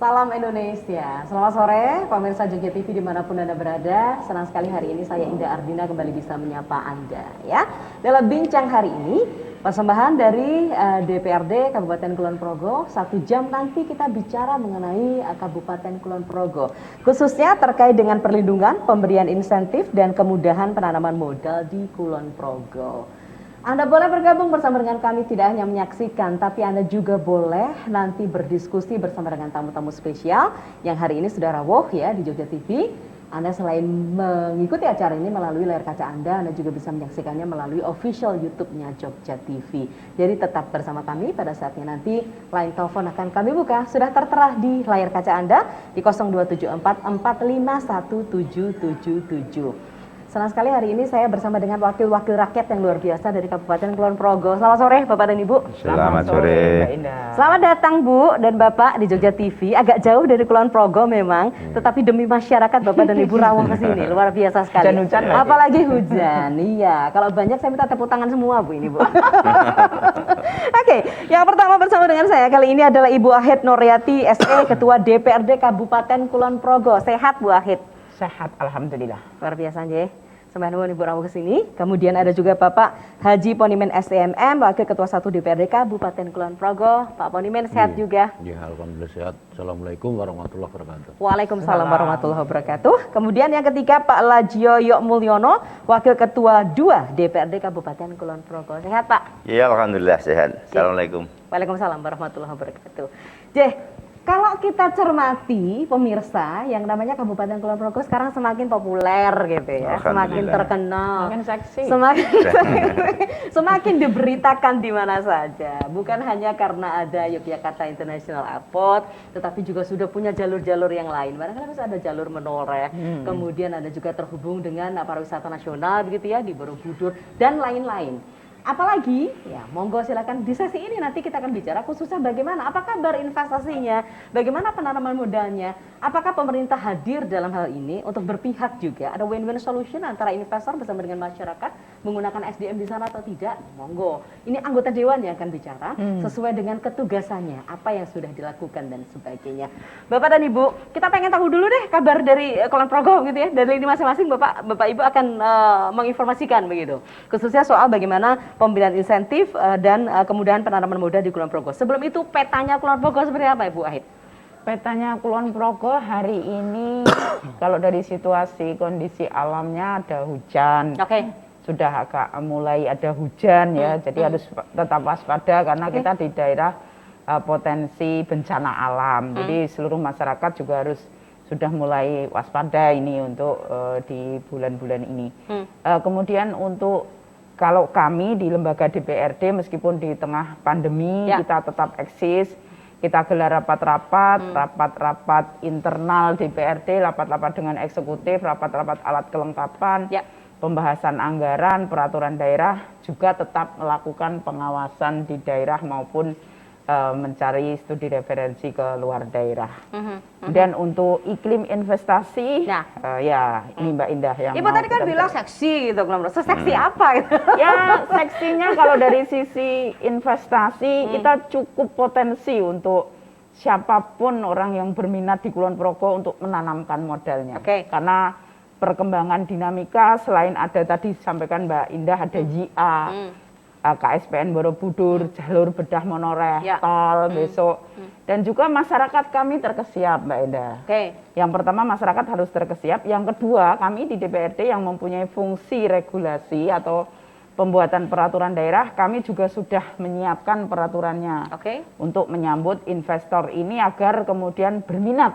Salam Indonesia. Selamat sore, pemirsa Jogja TV dimanapun Anda berada. Senang sekali hari ini saya Indah Ardina kembali bisa menyapa Anda. Ya, dalam bincang hari ini, persembahan dari DPRD Kabupaten Kulon Progo. 1 jam nanti kita bicara mengenai Kabupaten Kulon Progo, khususnya terkait dengan perlindungan, pemberian insentif, dan kemudahan penanaman modal di Kulon Progo. Anda boleh bergabung bersama dengan kami, tidak hanya menyaksikan, tapi Anda juga boleh nanti berdiskusi bersama dengan tamu-tamu spesial yang hari ini sudah rawuh ya di Jogja TV. Anda selain mengikuti acara ini melalui layar kaca Anda juga bisa menyaksikannya melalui official YouTube-nya Jogja TV. Jadi tetap bersama kami pada saatnya nanti. Line telepon akan kami buka, sudah tertera di layar kaca Anda di 0274 4517777. Senang sekali hari ini saya bersama dengan wakil-wakil rakyat yang luar biasa dari Kabupaten Kulon Progo. Selamat sore Bapak dan Ibu. Selamat sore Mbak Indah. Selamat datang Bu dan Bapak di Jogja TV. Agak jauh dari Kulon Progo memang, tetapi demi masyarakat Bapak dan Ibu rawuh ke sini. Luar biasa sekali. Hujan-hujan lagi. Apalagi hujan. Iya, kalau banyak saya minta tepuk tangan semua Bu ini Bu. Oke, yang pertama bersama dengan saya kali ini adalah Ibu Ahid Noryati SE, Ketua DPRD Kabupaten Kulon Progo. Sehat Bu Ahid? Sehat, alhamdulillah. Luar biasa nggih. Sembah nuwun Ibu rawuh ke sini. Kemudian ada juga Bapak Haji Ponimen STMM, Wakil Ketua 1 DPRD Kabupaten Kulon Progo. Pak Ponimen sehat juga? Ya, alhamdulillah sehat. Assalamualaikum warahmatullahi wabarakatuh. Waalaikumsalam warahmatullahi wabarakatuh. Kemudian yang ketiga Pak Lajio Yok Mulyono, Wakil Ketua 2 DPRD Kabupaten Kulon Progo. Sehat Pak? Ya, alhamdulillah sehat. Assalamualaikum. Waalaikumsalam warahmatullahi wabarakatuh. Kalau kita cermati pemirsa, yang namanya Kabupaten Kulon Progo sekarang semakin populer gitu ya, semakin terkenal, semakin seksi, semakin diberitakan di mana saja. Bukan hanya karena ada Yogyakarta International Airport, tetapi juga sudah punya jalur-jalur yang lain. Barangkali harus ada jalur menoreh, kemudian ada juga terhubung dengan pariwisata nasional begitu ya di Borobudur dan lain-lain. Apalagi, ya monggo silakan di sesi ini nanti kita akan bicara khususnya bagaimana, apa kabar investasinya, bagaimana penanaman modalnya, apakah pemerintah hadir dalam hal ini untuk berpihak juga, ada win-win solution antara investor bersama dengan masyarakat menggunakan SDM di sana atau tidak, monggo. Ini anggota dewan yang akan bicara sesuai dengan ketugasannya, apa yang sudah dilakukan dan sebagainya. Bapak dan Ibu, kita pengen tahu dulu deh kabar dari Kulon Progo gitu ya, dari ini masing-masing Bapak Ibu akan menginformasikan begitu, khususnya soal bagaimana pemberian insentif dan kemudahan penanaman modal di Kulon Progo. Sebelum itu petanya Kulon Progo seperti apa Ibu Ahid? Petanya Kulon Progo hari ini kalau dari situasi kondisi alamnya ada hujan. Sudah agak mulai ada hujan ya, jadi harus tetap waspada karena kita di daerah potensi bencana alam. Jadi seluruh masyarakat juga harus sudah mulai waspada ini untuk di bulan-bulan ini. Kemudian untuk kalau kami di lembaga DPRD meskipun di tengah pandemi kita tetap eksis, kita gelar rapat-rapat internal DPRD, rapat-rapat dengan eksekutif, rapat-rapat alat kelengkapan, pembahasan anggaran, peraturan daerah, juga tetap melakukan pengawasan di daerah maupun mencari studi referensi ke luar daerah. Dan untuk iklim investasi, ya ini Mbak Indah yang Ibu tadi kan bilang seksi gitu, seksi apa gitu? Ya seksinya kalau dari sisi investasi kita cukup potensi untuk siapapun orang yang berminat di Kulon Progo untuk menanamkan modalnya. Karena perkembangan dinamika selain ada tadi disampaikan Mbak Indah ada YIA, KSPN Borobudur, jalur bedah monoreh, tol besok, dan juga masyarakat kami terkesiap Mbak Indah. Yang pertama masyarakat harus terkesiap, yang kedua kami di DPRD yang mempunyai fungsi regulasi atau pembuatan peraturan daerah, kami juga sudah menyiapkan peraturannya untuk menyambut investor ini agar kemudian berminat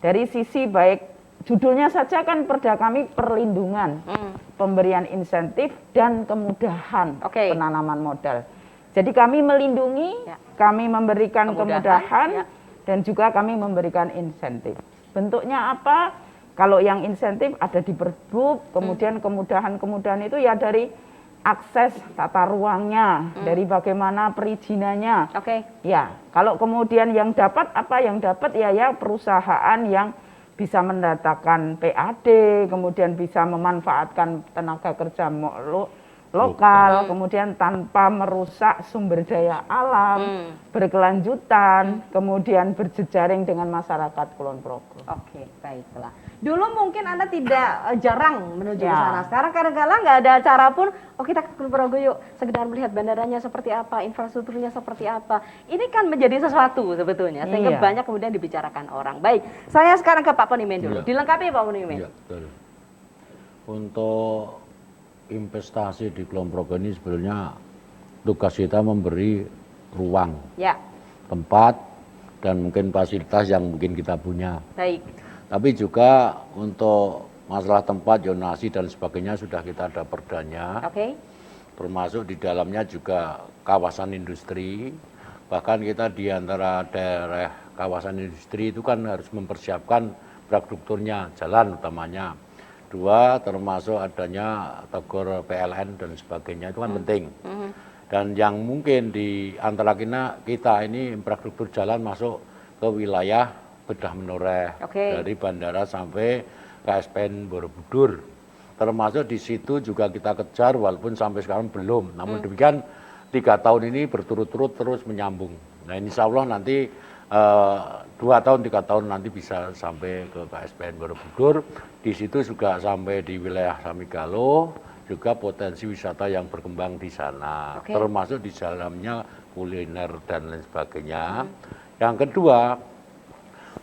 dari sisi baik. Judulnya saja kan perda kami perlindungan, pemberian insentif dan kemudahan penanaman modal. Jadi kami melindungi, kami memberikan kemudahan dan juga kami memberikan insentif. Bentuknya apa? Kalau yang insentif ada di Perbup, kemudian kemudahan-kemudahan itu ya dari akses tata ruangnya, dari bagaimana perizinannya. Ya, kalau kemudian yang dapat apa yang dapat ya perusahaan yang bisa mendatakan PAD, kemudian bisa memanfaatkan tenaga kerja lokal, kemudian tanpa merusak sumber daya alam, berkelanjutan, kemudian berjejaring dengan masyarakat Kulon Progo. Oke, baiklah. Dulu mungkin Anda tidak jarang menuju ke Ya. sana. Sekarang kadang-kadang nggak ada acara pun, oh kita ke Kulon Progo yuk, sekedar melihat bandaranya seperti apa, infrastrukturnya seperti apa. Ini kan menjadi sesuatu sebetulnya, sehingga Iya. banyak kemudian dibicarakan orang. Baik, saya sekarang ke Pak Ponimen dulu. Iya. Dilengkapi Pak Ponimen. Iya, betul. Untuk investasi di Kulon Progo ini sebenarnya tugas kita memberi ruang, Ya, tempat, dan mungkin fasilitas yang mungkin kita punya. baik. Tapi juga untuk masalah tempat, zonasi dan sebagainya sudah kita ada perdanya, Oke. termasuk di dalamnya juga kawasan industri. Bahkan kita di antara daerah kawasan industri itu kan harus mempersiapkan infrastrukturnya, jalan utamanya. Dua, termasuk adanya tegor PLN dan sebagainya, itu kan penting. Dan yang mungkin di antara kita ini infrastruktur jalan masuk ke wilayah Bedah Menoreh, Oke. dari bandara sampai KSPN Borobudur. Termasuk di situ juga kita kejar walaupun sampai sekarang belum. Namun demikian 3 tahun ini berturut-turut terus menyambung. Nah insya Allah nanti 2 tahun 3 tahun nanti bisa sampai ke KSPN Borobudur. Di situ juga sampai di wilayah Samigalo, juga potensi wisata yang berkembang di sana. Oke. Termasuk di dalamnya kuliner dan lain sebagainya. Yang kedua,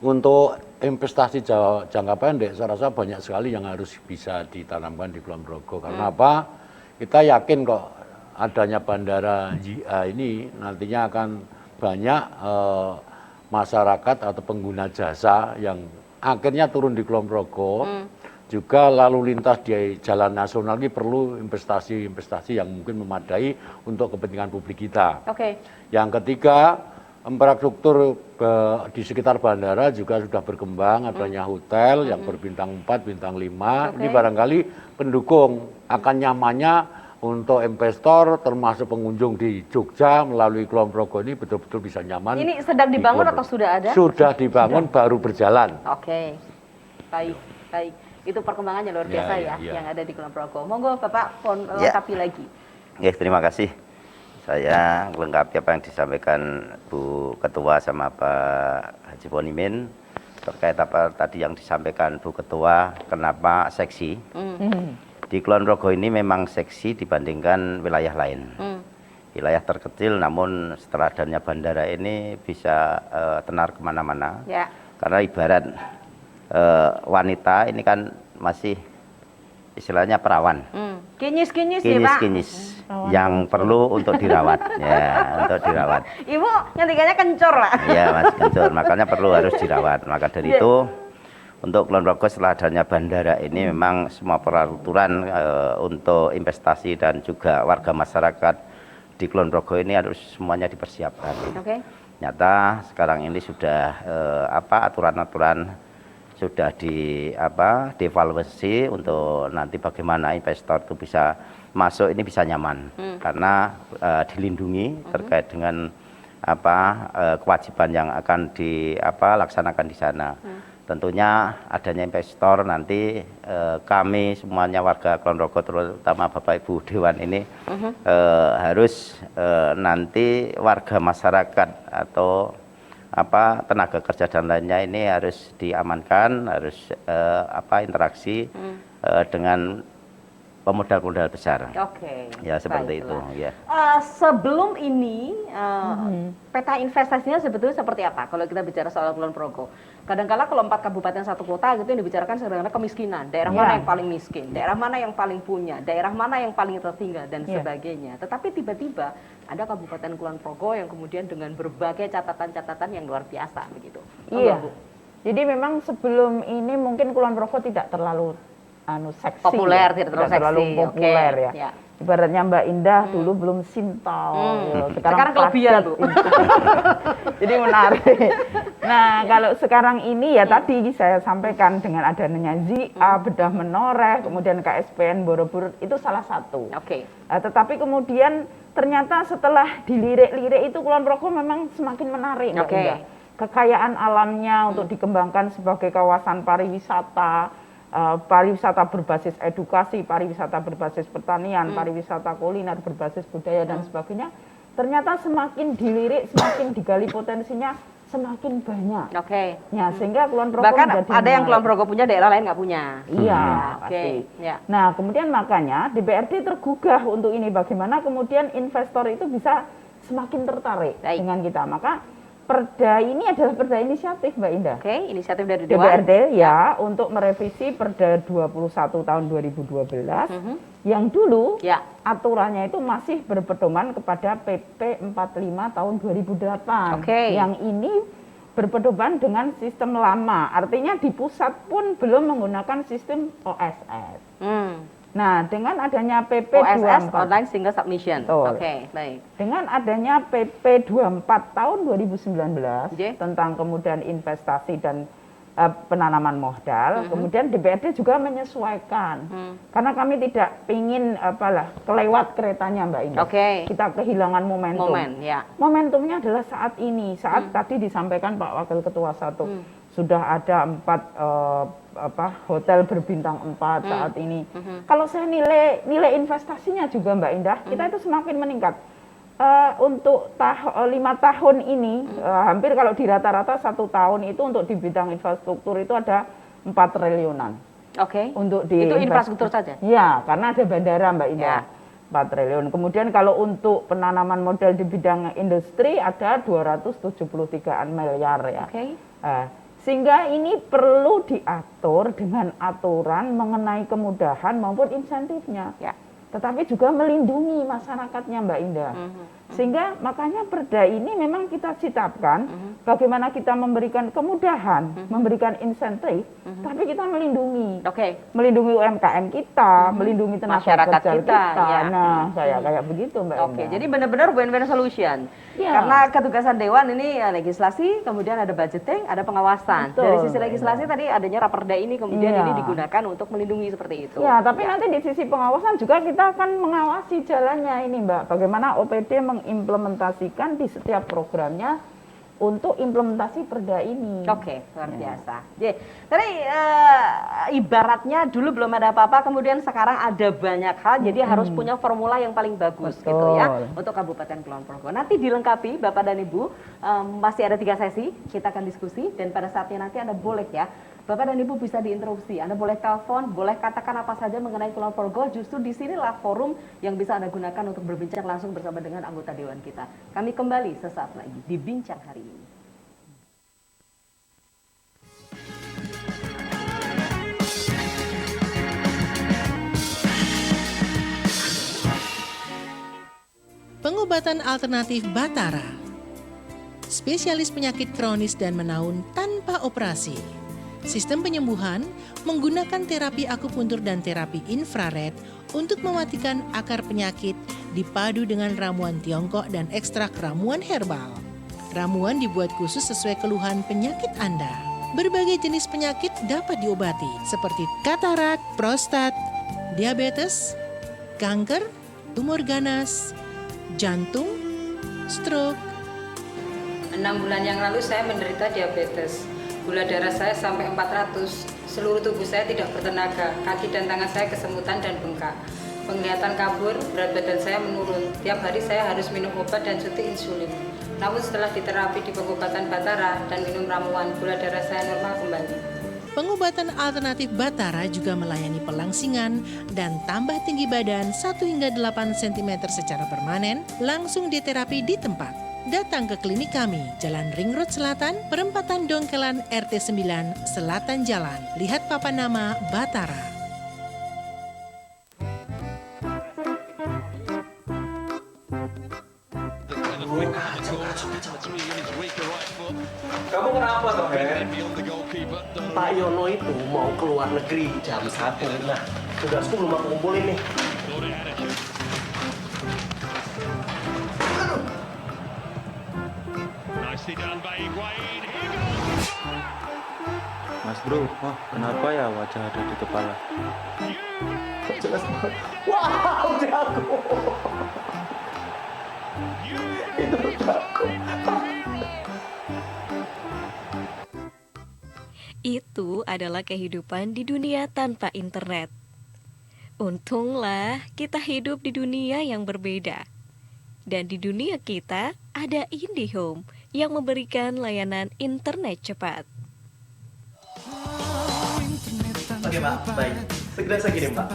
untuk investasi jangka pendek, saya rasa banyak sekali yang harus bisa ditanamkan di Kulon Progo. Karena apa? Kita yakin kok adanya bandara JIA ini nantinya akan banyak masyarakat atau pengguna jasa yang akhirnya turun di Kulon Progo. Juga lalu lintas di jalan nasional ini perlu investasi-investasi yang mungkin memadai untuk kepentingan publik kita. Oke. Yang ketiga, infrastruktur di sekitar bandara juga sudah berkembang, adanya hotel yang berbintang 4, bintang 5. Oke. Ini barangkali pendukung akan nyamannya untuk investor termasuk pengunjung di Jogja melalui Kulon Progo ini betul-betul bisa nyaman. Ini sedang di dibangun Kulon atau Progo. sudah ada? Sudah dibangun, baru berjalan. Oke. Baik, baik. Itu perkembangannya luar Ya, biasa ya, ya, ya. yang ada di Kulon Progo. Monggo Bapak Ya. lengkapi lagi. Ya, terima kasih. Saya melengkapi apa yang disampaikan Bu Ketua sama Pak Haji Ponimin terkait apa tadi yang disampaikan Bu Ketua, kenapa seksi. Di Kulon Progo ini memang seksi dibandingkan wilayah lain. Wilayah terkecil namun setelah adanya bandara ini bisa tenar kemana-mana. Ya. Karena ibarat wanita ini kan masih istilahnya perawan. Kinyis-kinyis ya Pak. Kinyis-kinyis yang perlu untuk dirawat. Ya, untuk dirawat. Ibu nyantikannya kencor lah. Ya, masih kencur. Makanya harus dirawat. Maka dari itu untuk Kulon Progo setelah adanya bandara ini memang semua peraturan untuk investasi dan juga warga masyarakat di Kulon Progo ini harus semuanya dipersiapkan. Oke. Nyata sekarang ini sudah aturan-aturan sudah dievaluasi untuk nanti bagaimana investor itu bisa masuk ini bisa nyaman karena dilindungi terkait dengan kewajiban yang akan dilaksanakan di sana. Tentunya adanya investor nanti kami semuanya warga Kulon Progo terutama Bapak Ibu Dewan ini harus nanti warga masyarakat atau tenaga kerja dan lainnya ini harus diamankan, harus interaksi dengan pemodal-pemodal besar. Oke. Ya seperti baiklah. itu. Ya. Sebelum ini peta investasinya sebetulnya seperti apa? Kalau kita bicara soal Kulon Progo, kadang-kala kalau 4 kabupaten 1 kota gitu yang dibicarakan sebenarnya kemiskinan. Daerah mana yang paling miskin, daerah mana yang paling punya, daerah mana yang paling tertinggal dan sebagainya. Tetapi tiba-tiba ada Kabupaten Kulon Progo yang kemudian dengan berbagai catatan-catatan yang luar biasa begitu. Iya. Bu. Jadi memang sebelum ini mungkin Kulon Progo tidak terlalu seksi, Populer, ya. tidak terlalu seksi. populer Oke, ya. ya. Ibaratnya Mbak Indah dulu belum sintal, ya. Sekarang kelebihan, Bu. Jadi menarik. Nah, kalau sekarang ini ya tadi saya sampaikan dengan adanya JIA, Bedah Menoreh, kemudian KSPN Borobudur itu salah satu. Oke. Tetapi kemudian ternyata setelah dilirik-lirik itu Kulon Progo memang semakin menarik, Mbak Oke. Indah. Kekayaan alamnya untuk dikembangkan sebagai kawasan pariwisata, pariwisata berbasis edukasi, pariwisata berbasis pertanian, pariwisata kuliner berbasis budaya dan sebagainya, ternyata semakin dilirik, semakin digali potensinya semakin banyak. Oke. Ya, sehingga Kulon Progo Bahkan menjadi ada yang menarik. Kulon Progo punya, daerah lain nggak punya. Iya, Oke. pasti. Ya. Nah, kemudian makanya DPRD tergugah untuk ini, bagaimana kemudian investor itu bisa semakin tertarik Baik. dengan kita. Maka Perda ini adalah perda inisiatif, Mbak Indah. Oke, inisiatif dari Dewan. DPRD ya untuk merevisi Perda 21 tahun 2012 yang dulu Ya. aturannya itu masih berpedoman kepada PP 45 tahun 2008. Oke. Yang ini berpedoman dengan sistem lama. Artinya di pusat pun belum menggunakan sistem OSS. Nah, dengan adanya PP OSS 24 Online Single Submission. Betul. Oke, baik. dengan adanya PP 24 tahun 2019 Oke. tentang kemudian investasi dan penanaman modal, kemudian DPRD juga menyesuaikan. Karena kami tidak ingin kelewat keretanya, Mbak Indah. Oke. Kita kehilangan momentum. Ya. Momentumnya adalah saat ini, saat tadi disampaikan Pak Wakil Ketua 1. Sudah ada 4 hotel berbintang 4 saat ini. Kalau saya nilai investasinya juga, Mbak Indah, kita itu semakin meningkat. Untuk 5 tahun ini, hampir kalau di rata-rata 1 tahun itu untuk di bidang infrastruktur itu ada 4 triliunan. Oke. Untuk di Itu infrastruktur saja? Ya, karena ada bandara, Mbak Indah. Ya. 4 triliun. Kemudian kalau untuk penanaman modal di bidang industri ada 273 miliar ya. Oke. Sehingga ini perlu diatur dengan aturan mengenai kemudahan maupun insentifnya. Ya. Tetapi juga melindungi masyarakatnya, Mbak Indah. Sehingga makanya perda ini memang kita ciptakan bagaimana kita memberikan kemudahan, memberikan insentif, tapi kita melindungi. Oke. Melindungi UMKM kita, melindungi tenaga Masyarakat kerja kita, ya. Nah, kayak begitu, Mbak Oke, Indah. jadi benar-benar win-win solution. Ya. Karena ketugasan Dewan ini legislasi, kemudian ada budgeting, ada pengawasan. Betul, Dari sisi Mbak legislasi tadi adanya raperda ini, kemudian Iya. ini digunakan untuk melindungi seperti itu. Ya, tapi nanti di sisi pengawasan juga kita akan mengawasi jalannya ini, Mbak. Bagaimana OPD mengimplementasikan di setiap programnya untuk implementasi perda ini. Oke, luar biasa. Jadi, tadi ibaratnya dulu belum ada apa-apa, kemudian sekarang ada banyak hal, jadi harus punya formula yang paling bagus Betul. gitu ya untuk Kabupaten Kulon Progo. Nanti dilengkapi Bapak dan Ibu, masih ada 3 sesi, kita akan diskusi dan pada saatnya nanti Anda boleh ya, Bapak dan Ibu bisa diinterupsi, Anda boleh telepon, boleh katakan apa saja mengenai Kulon Progo. Justru di sinilah forum yang bisa Anda gunakan untuk berbincang langsung bersama dengan anggota Dewan kita. Kami kembali sesaat lagi di Bincang hari ini. Pengobatan alternatif Batara. Spesialis penyakit kronis dan menaun tanpa operasi. Sistem penyembuhan menggunakan terapi akupuntur dan terapi infrared untuk mematikan akar penyakit dipadu dengan ramuan Tiongkok dan ekstrak ramuan herbal. Ramuan dibuat khusus sesuai keluhan penyakit Anda. Berbagai jenis penyakit dapat diobati seperti katarak, prostat, diabetes, kanker, tumor ganas, jantung, stroke. 6 bulan yang lalu saya menderita diabetes. Gula darah saya sampai 400. Seluruh tubuh saya tidak bertenaga. Kaki dan tangan saya kesemutan dan bengkak. Penglihatan kabur, berat badan saya menurun. Tiap hari saya harus minum obat dan suntik insulin. Namun setelah diterapi di pengobatan Batara dan minum ramuan, gula darah saya normal kembali. Pengobatan alternatif Batara juga melayani pelangsingan dan tambah tinggi badan 1 hingga 8 cm secara permanen, langsung diterapi di tempat. Datang ke klinik kami, Jalan Ring Road Selatan, Perempatan Dongkelan RT 9, Selatan Jalan. Lihat papan nama Batara. Kamu kenapa toh, Ben? Pak Yono itu mau keluar negeri jam 1. Nah, tugasku belum aku kumpulin nih. Mas bro, wah kenapa ya wajah ada di kepala? Kok jelas banget. Wow, jago. Itu jago. itu adalah kehidupan di dunia tanpa internet. Untunglah kita hidup di dunia yang berbeda. Dan di dunia kita ada IndiHome yang memberikan layanan internet cepat. Oke Mbak, baik. Segera saya kirim Mbak.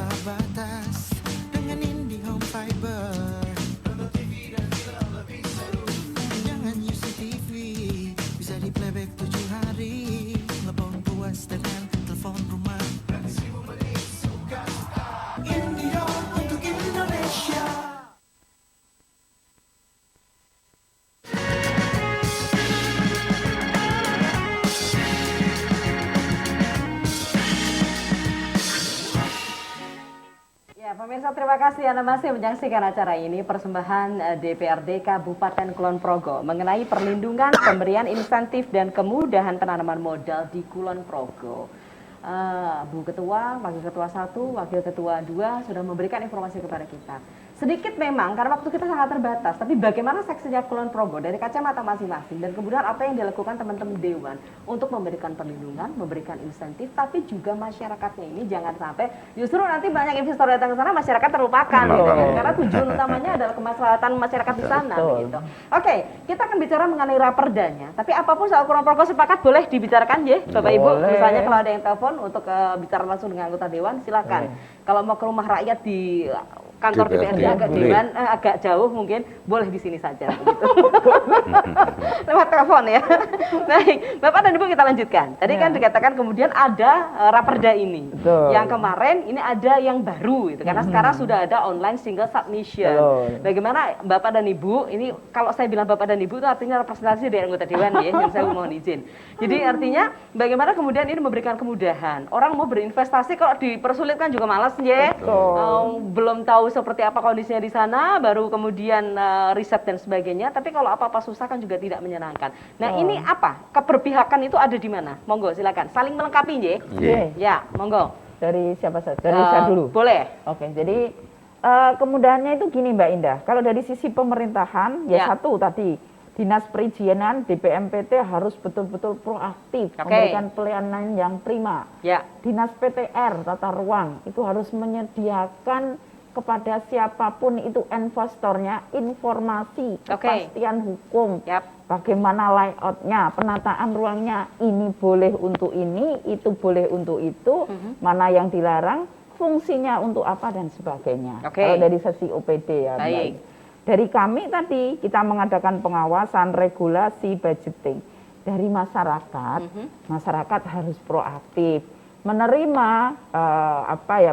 Ya, pemirsa, terima kasih Anda masih menyaksikan acara ini, persembahan DPRD Kabupaten Kulon Progo mengenai perlindungan, pemberian insentif dan kemudahan penanaman modal di Kulon Progo. Bu Ketua, Wakil Ketua 1, Wakil Ketua 2 sudah memberikan informasi kepada kita. Sedikit memang karena waktu kita sangat terbatas, tapi bagaimana seksinya Kulon Progo dari kacamata masing-masing dan kemudian apa yang dilakukan teman-teman Dewan untuk memberikan perlindungan, memberikan insentif, tapi juga masyarakatnya ini jangan sampai justru nanti banyak investor datang ke sana masyarakat terlupakan gitu. Karena tujuan utamanya adalah kemaslahatan masyarakat di sana gitu. Oke, kita akan bicara mengenai raperdanya, tapi apapun soal Kulon Progo sepakat boleh dibicarakan ya Bapak Ibu. Misalnya kalau ada yang telepon untuk bicara langsung dengan anggota Dewan silakan. Kalau mau ke rumah rakyat di kantor DPRD agak Dewan agak jauh mungkin boleh di sini saja gitu. Lewat telepon ya. Baik, Bapak dan Ibu kita lanjutkan. Tadi kan dikatakan kemudian ada raperda ini. Yang kemarin ini ada yang baru gitu karena sekarang sudah ada online single submission. Bagaimana Bapak dan Ibu ini kalau saya bilang Bapak dan Ibu itu artinya representasi dari anggota Dewan ya, yang saya mohon izin. Jadi artinya bagaimana kemudian ini memberikan kemudahan. Orang mau berinvestasi kalau dipersulitkan juga malas ya. Belum tahu seperti apa kondisinya di sana, baru kemudian riset dan sebagainya. Tapi kalau apa-apa susah kan juga tidak menyenangkan. Nah ini apa? Keberpihakan itu ada di mana? Monggo silakan. Saling melengkapi ya. Ya, monggo. Dari siapa saja? Dari saya dulu. Boleh. Oke, jadi kemudahannya itu gini Mbak Indah. Kalau dari sisi pemerintahan, ya satu tadi Dinas Perizinan DPMPT harus betul-betul proaktif memberikan pelayanan yang prima. Dinas PTR Tata Ruang itu harus menyediakan kepada siapapun itu investornya informasi kepastian hukum, bagaimana layoutnya, penataan ruangnya, ini boleh untuk ini, itu boleh untuk itu, mana yang dilarang, fungsinya untuk apa dan sebagainya. Kalau dari sisi OPD ya. Baik. Dari kami tadi kita mengadakan pengawasan, regulasi, budgeting dari masyarakat. Masyarakat harus proaktif menerima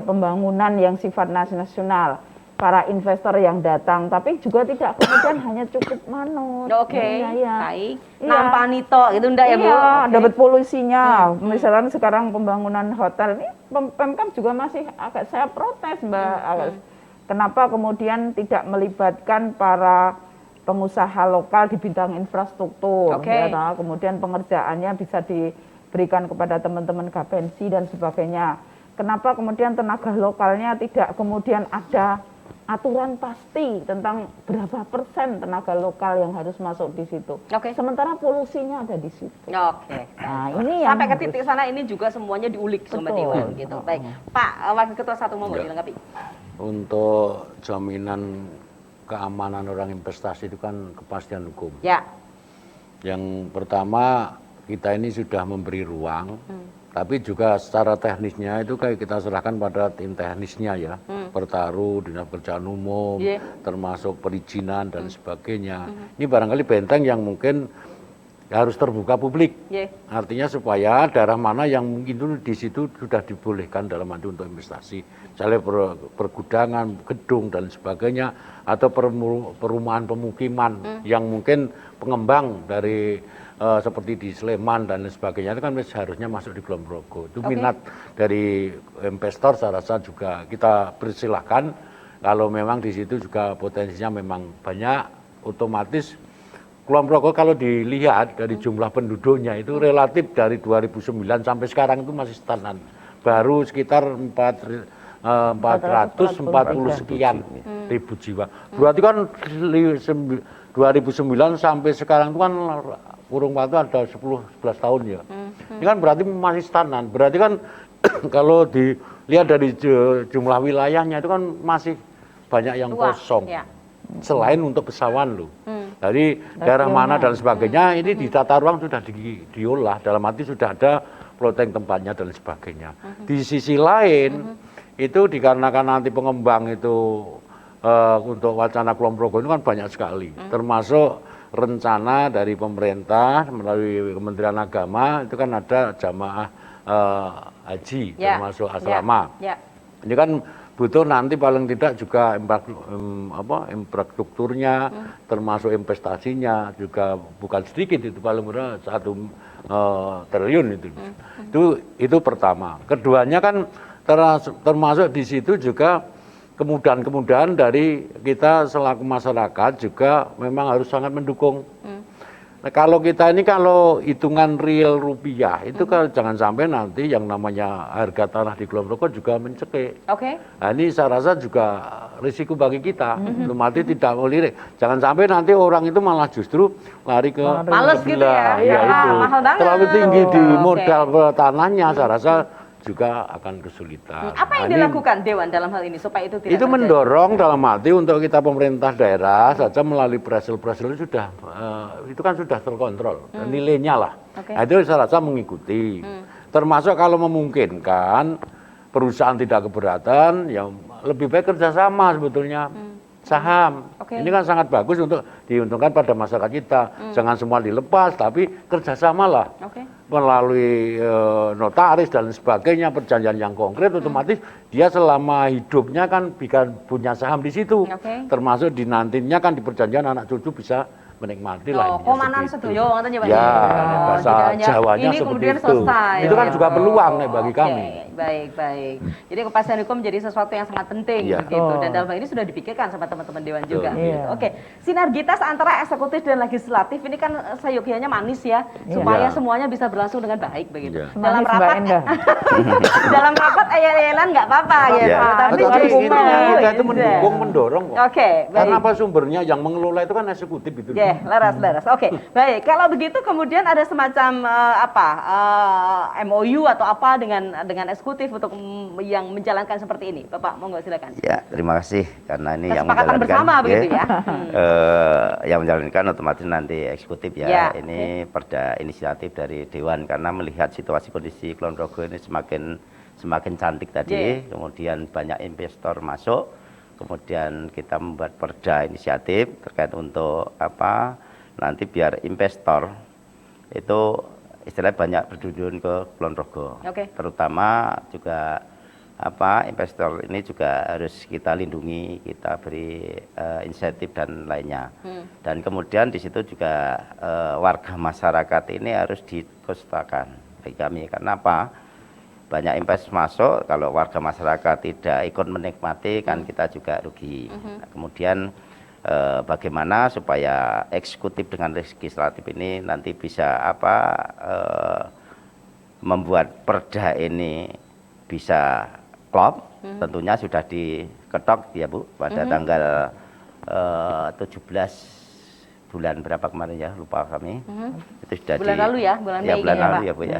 pembangunan yang sifat nasional, para investor yang datang, tapi juga tidak kemudian hanya cukup manut. Baik. Nampani tok gitu ndak ya Bu? Dapat polusinya. Misalnya sekarang pembangunan hotel ini Pemkab juga masih agak saya protes Mbak. Kenapa kemudian tidak melibatkan para pengusaha lokal di bidang infrastruktur, kemudian pengerjaannya bisa diberikan kepada teman-teman Gapensi dan sebagainya. Kenapa kemudian tenaga lokalnya tidak kemudian ada aturan pasti tentang berapa persen tenaga lokal yang harus masuk di situ. Sementara polusinya ada di situ. Nah, ini sampai ke titik sana ini juga semuanya diulik sama Dewan gitu. Baik, Pak Wakil Ketua 1 mau dilengkapi. Untuk jaminan keamanan orang investasi itu kan kepastian hukum. Yang pertama kita ini sudah memberi ruang, tapi juga secara teknisnya itu kayak kita serahkan pada tim teknisnya ya, Pertaru, Dinas Pekerjaan Umum, termasuk perizinan dan sebagainya. Ini barangkali benteng yang mungkin harus terbuka publik. Artinya supaya daerah mana yang mungkin di situ sudah dibolehkan dalam arti untuk investasi, misalnya pergudangan, gedung dan sebagainya, atau perumahan pemukiman yang mungkin pengembang dari seperti di Sleman dan lain sebagainya itu kan seharusnya masuk di Kulon Progo. Itu minat dari investor saya rasa juga kita persilahkan kalau memang di situ juga potensinya memang banyak, otomatis Kulon Progo kalau dilihat dari jumlah penduduknya itu relatif dari 2009 sampai sekarang itu masih stagnan. Baru sekitar 440 sekian ribu jiwa. Berarti kan 2009 sampai sekarang itu kan kurung waktu ada 10-11 tahun ya. Ini kan berarti masih stagnan. Berarti kan kalau dilihat dari jumlah wilayahnya itu kan masih banyak yang kosong. Ya. Selain untuk pesawan loh. Jadi daerah mana dan sebagainya ini di tata ruang sudah diolah, dalam arti sudah ada plotting tempatnya dan sebagainya. Di sisi lain itu dikarenakan nanti pengembang itu untuk wacana Kulon Progo itu kan banyak sekali, termasuk rencana dari pemerintah melalui Kementerian Agama itu kan ada jamaah haji termasuk asrama. Ini kan butuh nanti paling tidak juga infrastrukturnya, termasuk investasinya juga bukan sedikit, itu paling murah 1 triliun itu pertama. Keduanya kan termasuk di situ juga kemudahan-kemudahan dari kita selaku masyarakat juga memang harus sangat mendukung. Nah, kalau kita ini kalau hitungan real rupiah itu kan jangan sampai nanti yang namanya harga tanah di Kulon Progo juga mencekik. Nah, ini saya rasa juga risiko bagi kita. Mati tidak mau lirik. Jangan sampai nanti orang itu malah justru lari ke males gitu ya. Itu mahal banget. Terlalu tinggi di modal tanahnya, saya rasa juga akan kesulitan. Apa yang dilakukan Dewan dalam hal ini supaya itu tidak itu terjadi? mendorong dalam arti untuk kita pemerintah daerah saja melalui Brazil sudah itu kan sudah terkontrol nilainya lah. Nah, itu saya rasa mengikuti. Termasuk kalau memungkinkan perusahaan tidak keberatan, ya lebih baik kerjasama sebetulnya. Saham. Ini kan sangat bagus untuk diuntungkan pada masyarakat kita. Jangan semua dilepas, tapi kerjasamalah. Melalui notaris dan sebagainya, perjanjian yang konkret, otomatis dia selama hidupnya kan punya saham di situ. Termasuk di nantinya kan di perjanjian anak cucu bisa menikmati lah. Komanan sedoyo katanya Pak. Ya, bahasa Jawanya ini seperti kemudian itu. selesai. Itu kan juga peluang nih bagi kami. Baik. Jadi kepastian hukum menjadi sesuatu yang sangat penting begitu. Dan dalam hal ini sudah dipikirkan sama teman-teman Dewan juga. Sinergitas antara eksekutif dan legislatif ini kan seyogianya manis ya, supaya semuanya bisa berlangsung dengan baik begitu. Dalam rapat dalam rapat ayel-ayelan nggak apa-apa ya. Tapi kita itu mendukung, mendorong kok. Karena apa sumbernya yang mengelola itu kan eksekutif itu. Laras. Baik. Kalau begitu kemudian ada semacam MOU atau apa dengan eksekutif untuk yang menjalankan seperti ini, Bapak. Monggo silakan. Ya, terima kasih karena ini yang menjalankan bersama begitu ya. Yang menjalankan otomatis nanti eksekutif ya. Ini perda inisiatif dari Dewan karena melihat situasi kondisi Kulon Progo ini semakin cantik tadi, kemudian banyak investor masuk. Kemudian kita membuat perda inisiatif terkait untuk apa nanti biar investor itu istilahnya banyak berkunjung ke Kulon Progo. Terutama juga apa investor ini juga harus kita lindungi, kita beri insentif dan lainnya. Dan kemudian di situ juga warga masyarakat ini harus dikostakan bagi kami. Karena apa? Banyak investasi masuk, kalau warga masyarakat tidak ikut menikmati kan kita juga rugi. Nah, kemudian bagaimana supaya eksekutif dengan legislatif ini nanti bisa membuat perda ini bisa klop, tentunya sudah diketok ya Bu pada tanggal 17 bulan berapa kemarin ya, lupa kami. Itu sudah bulan lalu ya, bulan Mei bulan lalu ya, Bu ya.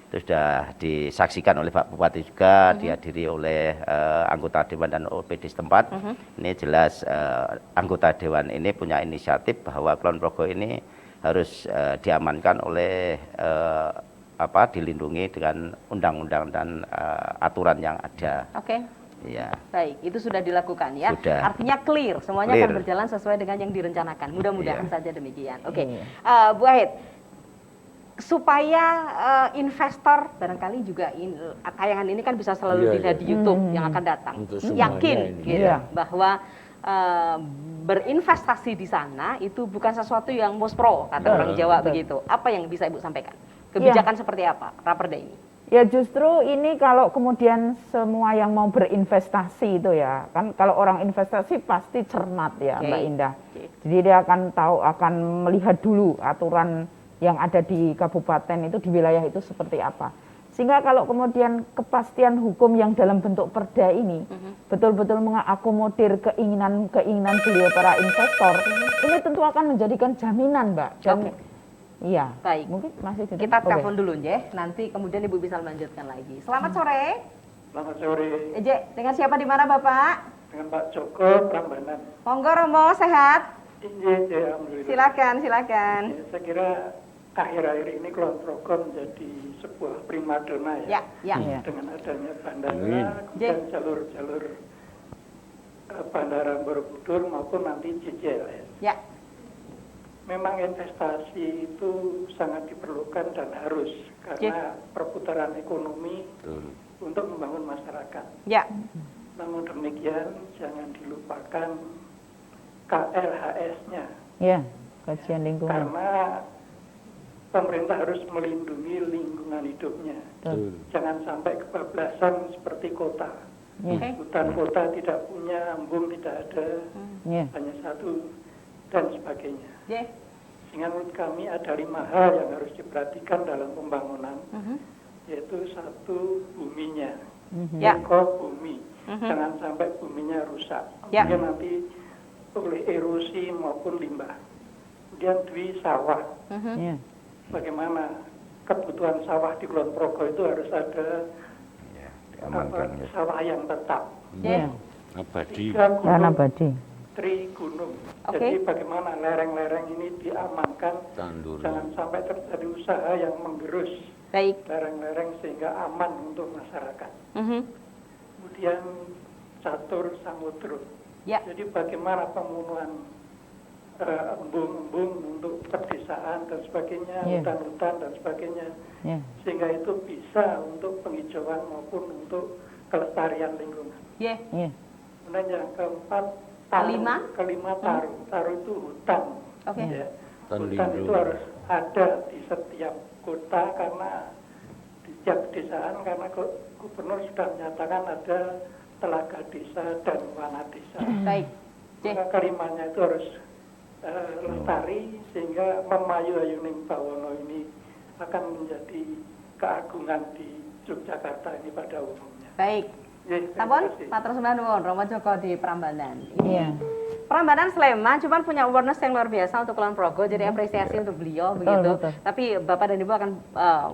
Itu sudah disaksikan oleh Pak Bupati juga, dihadiri oleh anggota Dewan dan OPD setempat. Ini jelas anggota Dewan ini punya inisiatif bahwa Kulon Progo ini harus diamankan oleh dilindungi dengan undang-undang dan aturan yang ada. Ya. Baik, itu sudah dilakukan ya. Sudah. Artinya clear, semuanya akan berjalan sesuai dengan yang direncanakan. Mudah-mudahan saja demikian. Bu Wahid, supaya investor barangkali juga tayangan ini kan bisa selalu dilihat di YouTube yang akan datang, yakin bahwa berinvestasi di sana itu bukan sesuatu yang muspro kata orang Jawa begitu. Apa yang bisa Ibu sampaikan? Kebijakan seperti apa Raperda ini? Ya justru ini kalau kemudian semua yang mau berinvestasi itu ya kan, kalau orang investasi pasti cermat ya Mbak Indah. Jadi dia akan tahu, akan melihat dulu aturan yang ada di kabupaten itu, di wilayah itu seperti apa. Sehingga kalau kemudian kepastian hukum yang dalam bentuk perda ini betul-betul mengakomodir keinginan beliau para investor, ini tentu akan menjadikan jaminan Mbak. Dan Iya. Baik. Mungkin masih gitu. Kita Oke. telepon dulu ya, nanti kemudian Ibu bisa melanjutkan lagi. Selamat sore. Selamat sore. Eje, dengan siapa di mana Bapak? Dengan Pak Joko Prambanan. Monggo Romo, sehat? Iya, alhamdulillah. Silakan. Ya, saya kira akhir-akhir ini Kulon Progo menjadi sebuah primadona ya. Ya. Dengan adanya bandara, Amin. kemudian jalur-jalur bandara Borobudur maupun nanti JJL ya. Ya. Memang investasi itu sangat diperlukan dan harus karena perputaran ekonomi untuk membangun masyarakat. Ya. Namun demikian jangan dilupakan KLHS-nya. Ya, kajian lingkungan. Karena pemerintah harus melindungi lingkungan hidupnya. Betul. Jangan sampai kebablasan seperti kota. Hutan kota tidak punya, embung tidak ada, hanya satu dan sebagainya. Sehingga menurut kami ada 5 hal yang harus diperhatikan dalam pembangunan, yaitu satu buminya, bumi. Jangan sampai buminya rusak. Kemudian nanti oleh erosi maupun limbah. Kemudian sawah. Bagaimana kebutuhan sawah di Kulon Progo itu harus ada sawah yang tetap. Abadi. Lahan abadi. Gunung. Jadi bagaimana lereng-lereng ini diamankan, jangan sampai terjadi usaha yang menggerus lereng-lereng sehingga aman untuk masyarakat. Kemudian catur samudra. Jadi bagaimana pembunuhan embung-embung untuk pedesaan dan sebagainya, hutan-hutan dan sebagainya, sehingga itu bisa untuk penghijauan maupun untuk kelestarian lingkungan. Kemudian yang keempat, kelima taruh. Taruh itu hutan. Ya. Hutan itu harus ada di setiap kota karena di setiap pedesaan karena gubernur sudah menyatakan ada telaga desa dan wana desa. Maka kelimanya itu harus lestari sehingga memayu Ayuning Bawono ini akan menjadi keagungan di Yogyakarta ini pada umumnya. Baik. Sampun, matur nuwun Romo Joko di Prambanan. Iya. Prambanan Sleman cuman punya awareness yang luar biasa untuk Kulon Progo, jadi apresiasi untuk beliau begitu. Betul. Tapi Bapak dan Ibu akan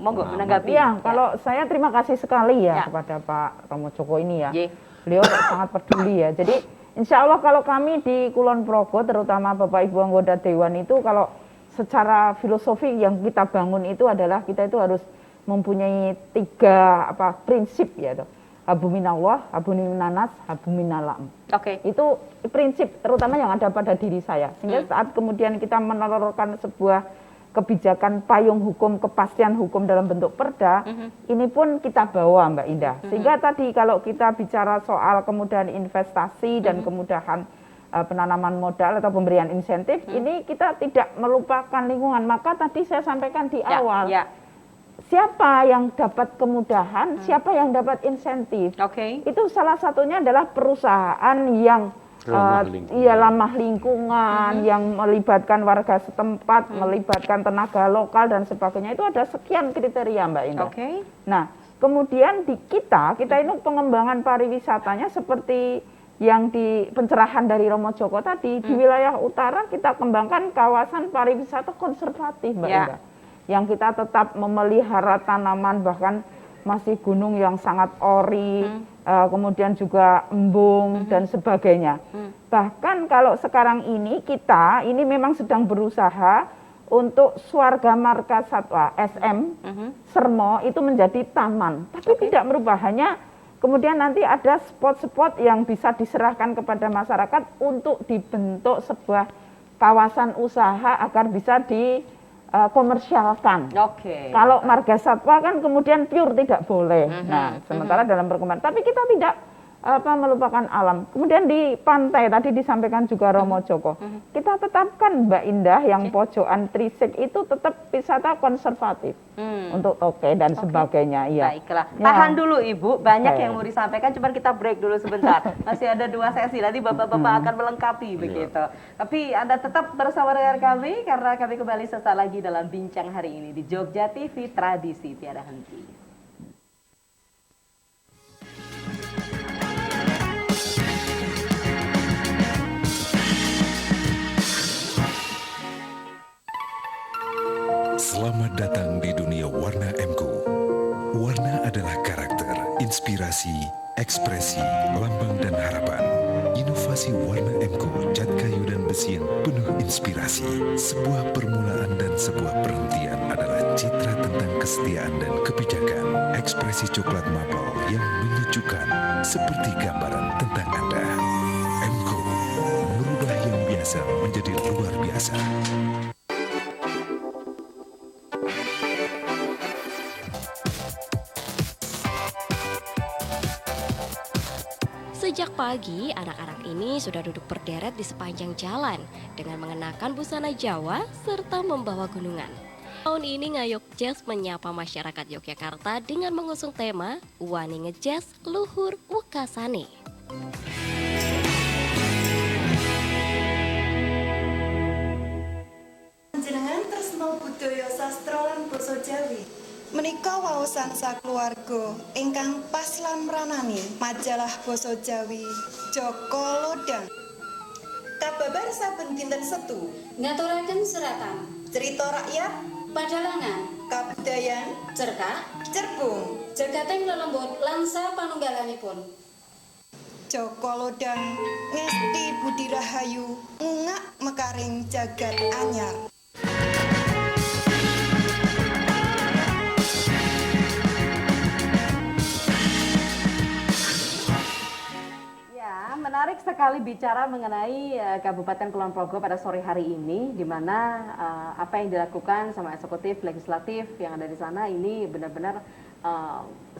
monggo menanggapi. Iya, kalau saya terima kasih sekali kepada Pak Romo Joko ini ya. Beliau sangat peduli ya. Jadi insya Allah kalau kami di Kulon Progo, terutama Bapak Ibu anggota Dewan itu, kalau secara filosofi yang kita bangun itu adalah kita itu harus mempunyai 3 prinsip ya. Habuminallah, habuminanas, habuminalam. Itu prinsip terutama yang ada pada diri saya. Sehingga saat kemudian kita menelurkan sebuah kebijakan payung hukum, kepastian hukum dalam bentuk perda, ini pun kita bawa Mbak Indah. Sehingga tadi kalau kita bicara soal kemudahan investasi dan kemudahan penanaman modal atau pemberian insentif, ini kita tidak melupakan lingkungan. Maka tadi saya sampaikan di awal, siapa yang dapat kemudahan, siapa yang dapat insentif. Itu salah satunya adalah perusahaan yang ramah lingkungan, yang melibatkan warga setempat, melibatkan tenaga lokal dan sebagainya. Itu ada sekian kriteria Mbak Indah. Nah, kemudian di kita ini pengembangan pariwisatanya seperti yang di pencerahan dari Romo Joko tadi, di wilayah utara kita kembangkan kawasan pariwisata konservatif Mbak Indah. Yang kita tetap memelihara tanaman, bahkan masih gunung yang sangat ori, kemudian juga embung dan sebagainya. Bahkan kalau sekarang ini kita ini memang sedang berusaha untuk Swarga Marga Satwa SM Sermo itu menjadi taman, tapi tidak merubah, hanya kemudian nanti ada spot-spot yang bisa diserahkan kepada masyarakat untuk dibentuk sebuah kawasan usaha agar bisa komersialkan. Kalau marga satwa kan kemudian pure tidak boleh. Nah, sementara dalam perkembangan, tapi kita tidak melupakan alam. Kemudian di pantai tadi disampaikan juga Romo Joko, kita tetapkan Mbak Indah yang pojokan Trisik itu tetap wisata konservatif untuk toke dan sebagainya. Iya. Baiklah, tahan dulu Ibu, banyak yang mau disampaikan, cuma kita break dulu sebentar. Masih ada 2 sesi, nanti Bapak-bapak akan melengkapi begitu. Tapi Anda tetap bersama dengan kami karena kami kembali sesaat lagi dalam bincang hari ini di Jogja TV, tradisi tiada henti. Warna adalah karakter, inspirasi, ekspresi, lambang dan harapan. Inovasi warna Emco, cat kayu dan besi yang penuh inspirasi. Sebuah permulaan dan sebuah perhentian adalah citra tentang kesetiaan dan kebijakan. Ekspresi coklat maple yang menyejukkan seperti gambaran tentang Anda. Emco, merubah yang biasa menjadi luar biasa. Sejak pagi, anak-anak ini sudah duduk berderet di sepanjang jalan dengan mengenakan busana Jawa serta membawa gunungan. Tahun ini Ngayog Jazz menyapa masyarakat Yogyakarta dengan mengusung tema Wani Ngejazz Luhur Wekasane. Panjenengan tresno budaya sastra lan basa Jawi. Menika waosan sakluwarga ingkang pas lan mranani majalah basa Jawi Joko Lodang. Kababar saben dinten Setu ngaturaken seratan cerita rakyat, padalangan, kabudayan, cerkak, cerbung, jagateng lelembut lan sapanunggalanipun. Joko Lodang ngesti budi rahayu ngungak mekaring jagat anyar. Menarik sekali bicara mengenai Kabupaten Kulon Progo pada sore hari ini, di mana apa yang dilakukan sama eksekutif, legislatif yang ada di sana ini benar-benar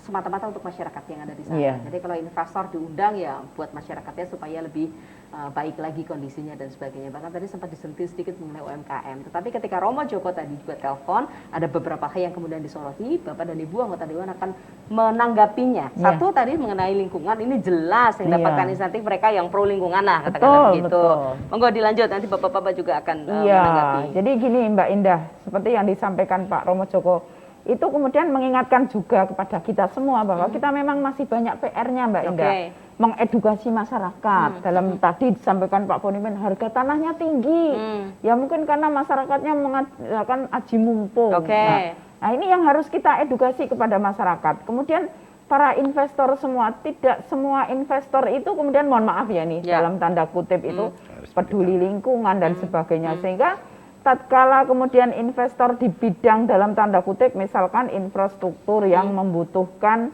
semata-mata untuk masyarakat yang ada di sana. Yeah. Jadi kalau investor diundang ya buat masyarakatnya supaya lebih baik lagi kondisinya dan sebagainya. Bahkan tadi sempat disentil sedikit mengenai UMKM. Tetapi ketika Romo Joko tadi juga telepon, ada beberapa hal yang kemudian disoroti, Bapak dan Ibu anggota Dewan akan menanggapinya. Yeah. Satu tadi mengenai lingkungan, ini jelas yang dapatkan insentif mereka yang pro lingkungan lah, katakanlah begitu. Monggo dilanjut, nanti Bapak-Bapak juga akan menanggapi. Jadi gini Mbak Indah, seperti yang disampaikan Pak Romo Joko, itu kemudian mengingatkan juga kepada kita semua bahwa kita memang masih banyak PR-nya Mbak Indah. Mengedukasi masyarakat. Dalam tadi disampaikan Pak Ponimen, harga tanahnya tinggi. Ya mungkin karena masyarakatnya mengadakan aji mumpung. Nah ini yang harus kita edukasi kepada masyarakat. Kemudian para investor semua, tidak semua investor itu kemudian mohon maaf ya nih, dalam tanda kutip itu peduli lingkungan dan sebagainya. Sehingga tatkala kemudian investor di bidang dalam tanda kutip misalkan infrastruktur yang membutuhkan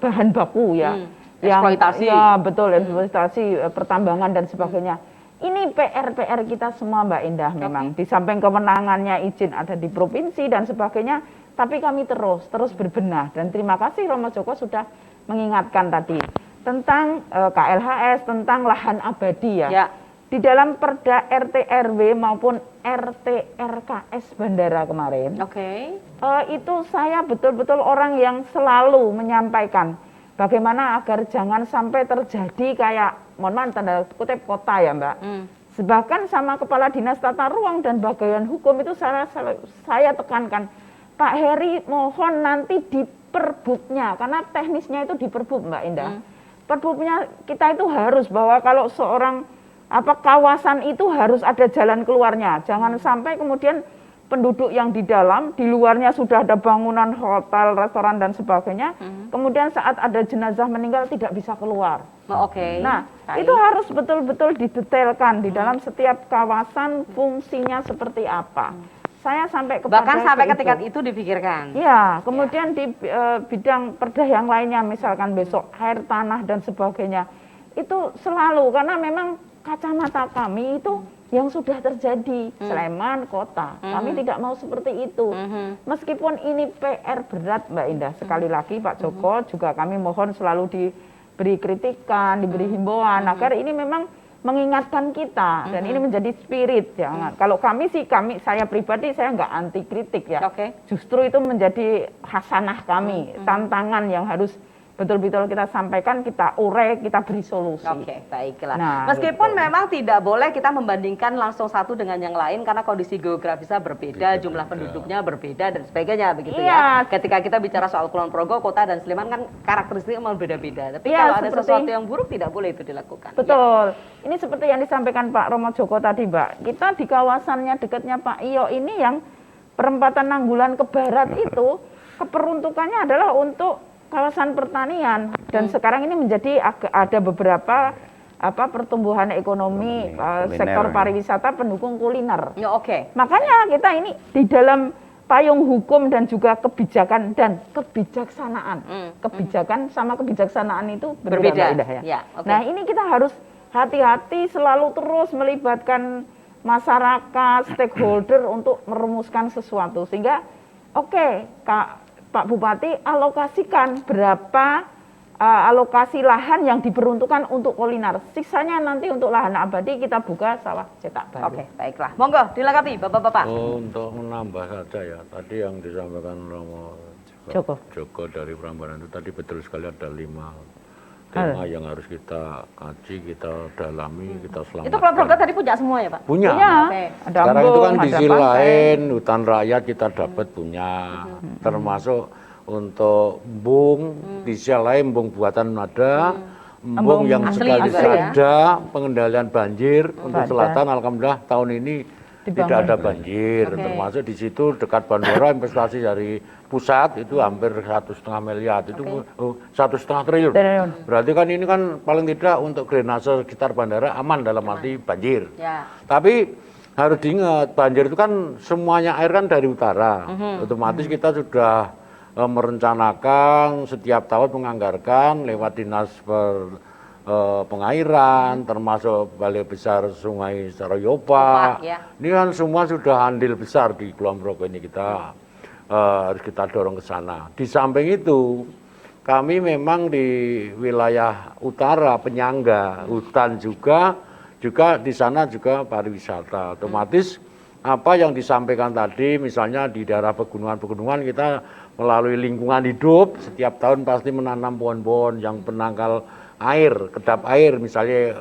bahan baku ya, eksploitasi. Ya betul, eksploitasi pertambangan dan sebagainya. Ini PR kita semua Mbak Indah memang. Di samping kewenangannya izin ada di provinsi dan sebagainya, tapi kami terus berbenah, dan terima kasih Romo Joko sudah mengingatkan tadi tentang KLHS, tentang lahan abadi ya. Di dalam Perda RT RW maupun RT RKS Bandara kemarin, itu saya betul-betul orang yang selalu menyampaikan bagaimana agar jangan sampai terjadi kayak, mohon maaf tanda kutip kota ya Mbak. Bahkan sama Kepala Dinas Tata Ruang dan Bagian Hukum itu saya tekankan, Pak Heri mohon nanti di perbubnya, karena teknisnya itu di perbub Mbak Indah. Perbubnya kita itu harus bahwa kalau seorang kawasan itu harus ada jalan keluarnya. Jangan sampai kemudian penduduk yang di dalam, di luarnya sudah ada bangunan hotel, restoran dan sebagainya. Kemudian saat ada jenazah meninggal tidak bisa keluar. Nah, itu harus betul-betul didetailkan di dalam setiap kawasan fungsinya seperti apa. Saya sampai kepada bahkan sampai ketika itu dipikirkan. Ya, kemudian di bidang perda yang lainnya, misalkan besok air tanah dan sebagainya, itu selalu karena memang kacamata kami itu yang sudah terjadi Sleman kota. Kami tidak mau seperti itu. Meskipun ini PR berat Mbak Indah. Sekali lagi Pak Joko juga kami mohon selalu diberi kritikan, diberi himbauan agar ini memang mengingatkan kita dan ini menjadi spirit. Jangan. Kalau saya pribadi saya nggak anti kritik ya. Justru itu menjadi hasanah kami, tantangan yang harus betul-betul kita sampaikan, kita urai, kita beri solusi. Baiklah. Nah, meskipun memang tidak boleh kita membandingkan langsung satu dengan yang lain karena kondisi geografisnya berbeda, jumlah penduduknya berbeda dan sebagainya begitu ya. Ketika kita bicara soal Kulon Progo, Kota dan Sleman kan karakteristiknya memang beda-beda. Tapi kalau ada sesuatu yang buruk tidak boleh itu dilakukan. Betul. Ini seperti yang disampaikan Pak Romo Joko tadi, Mbak. Kita di kawasannya dekatnya Pak Iyo ini yang perempatan Nanggulan ke barat itu keperuntukannya adalah untuk kawasan pertanian dan sekarang ini menjadi ada beberapa pertumbuhan ekonomi sektor pariwisata pendukung kuliner. Ya, oke. Makanya kita ini di dalam payung hukum dan juga kebijakan dan kebijaksanaan. Kebijakan sama kebijaksanaan itu berbeda ya. Ya, okay. Nah, ini kita harus hati-hati selalu terus melibatkan masyarakat, stakeholder untuk merumuskan sesuatu sehingga Pak Bupati alokasikan berapa alokasi lahan yang diperuntukkan untuk kuliner. Sisanya nanti untuk lahan abadi kita buka sawah cetak baru. Oke, baiklah. Monggo dilengkapi Bapak-bapak. Untuk menambah saja ya, tadi yang disampaikan Romo Joko dari Prambanan itu tadi betul sekali ada 5 tema yang harus kita kaji, kita dalami, kita selamatkan. Itu kelompok tadi punya semua ya Pak? Punya. Okay. Sekarang itu kan di sisi lain hutan rakyat kita dapat punya, termasuk untuk embung, di sisi lain embung buatan ada, embung yang sekali ada, pengendalian banjir untuk selatan, alhamdulillah tahun ini tidak ada banjir, termasuk di situ dekat bandara investasi dari pusat itu hampir 1,5 miliar, itu 1,5 triliun. Berarti kan ini kan paling tidak untuk drainase sekitar bandara aman dalam arti banjir. Ya. Tapi harus diingat banjir itu kan semuanya air kan dari utara, otomatis kita sudah merencanakan setiap tahun menganggarkan lewat dinas pengairan, termasuk Balai Besar Sungai Sarayopa. Ini kan semua sudah andil besar di Kulon Progo ini kita harus kita dorong ke sana. Di samping itu, kami memang di wilayah utara penyangga hutan juga di sana juga pariwisata. Otomatis apa yang disampaikan tadi, misalnya di daerah pegunungan kita melalui lingkungan hidup setiap tahun pasti menanam pohon-pohon yang penangkal air, kedap air, misalnya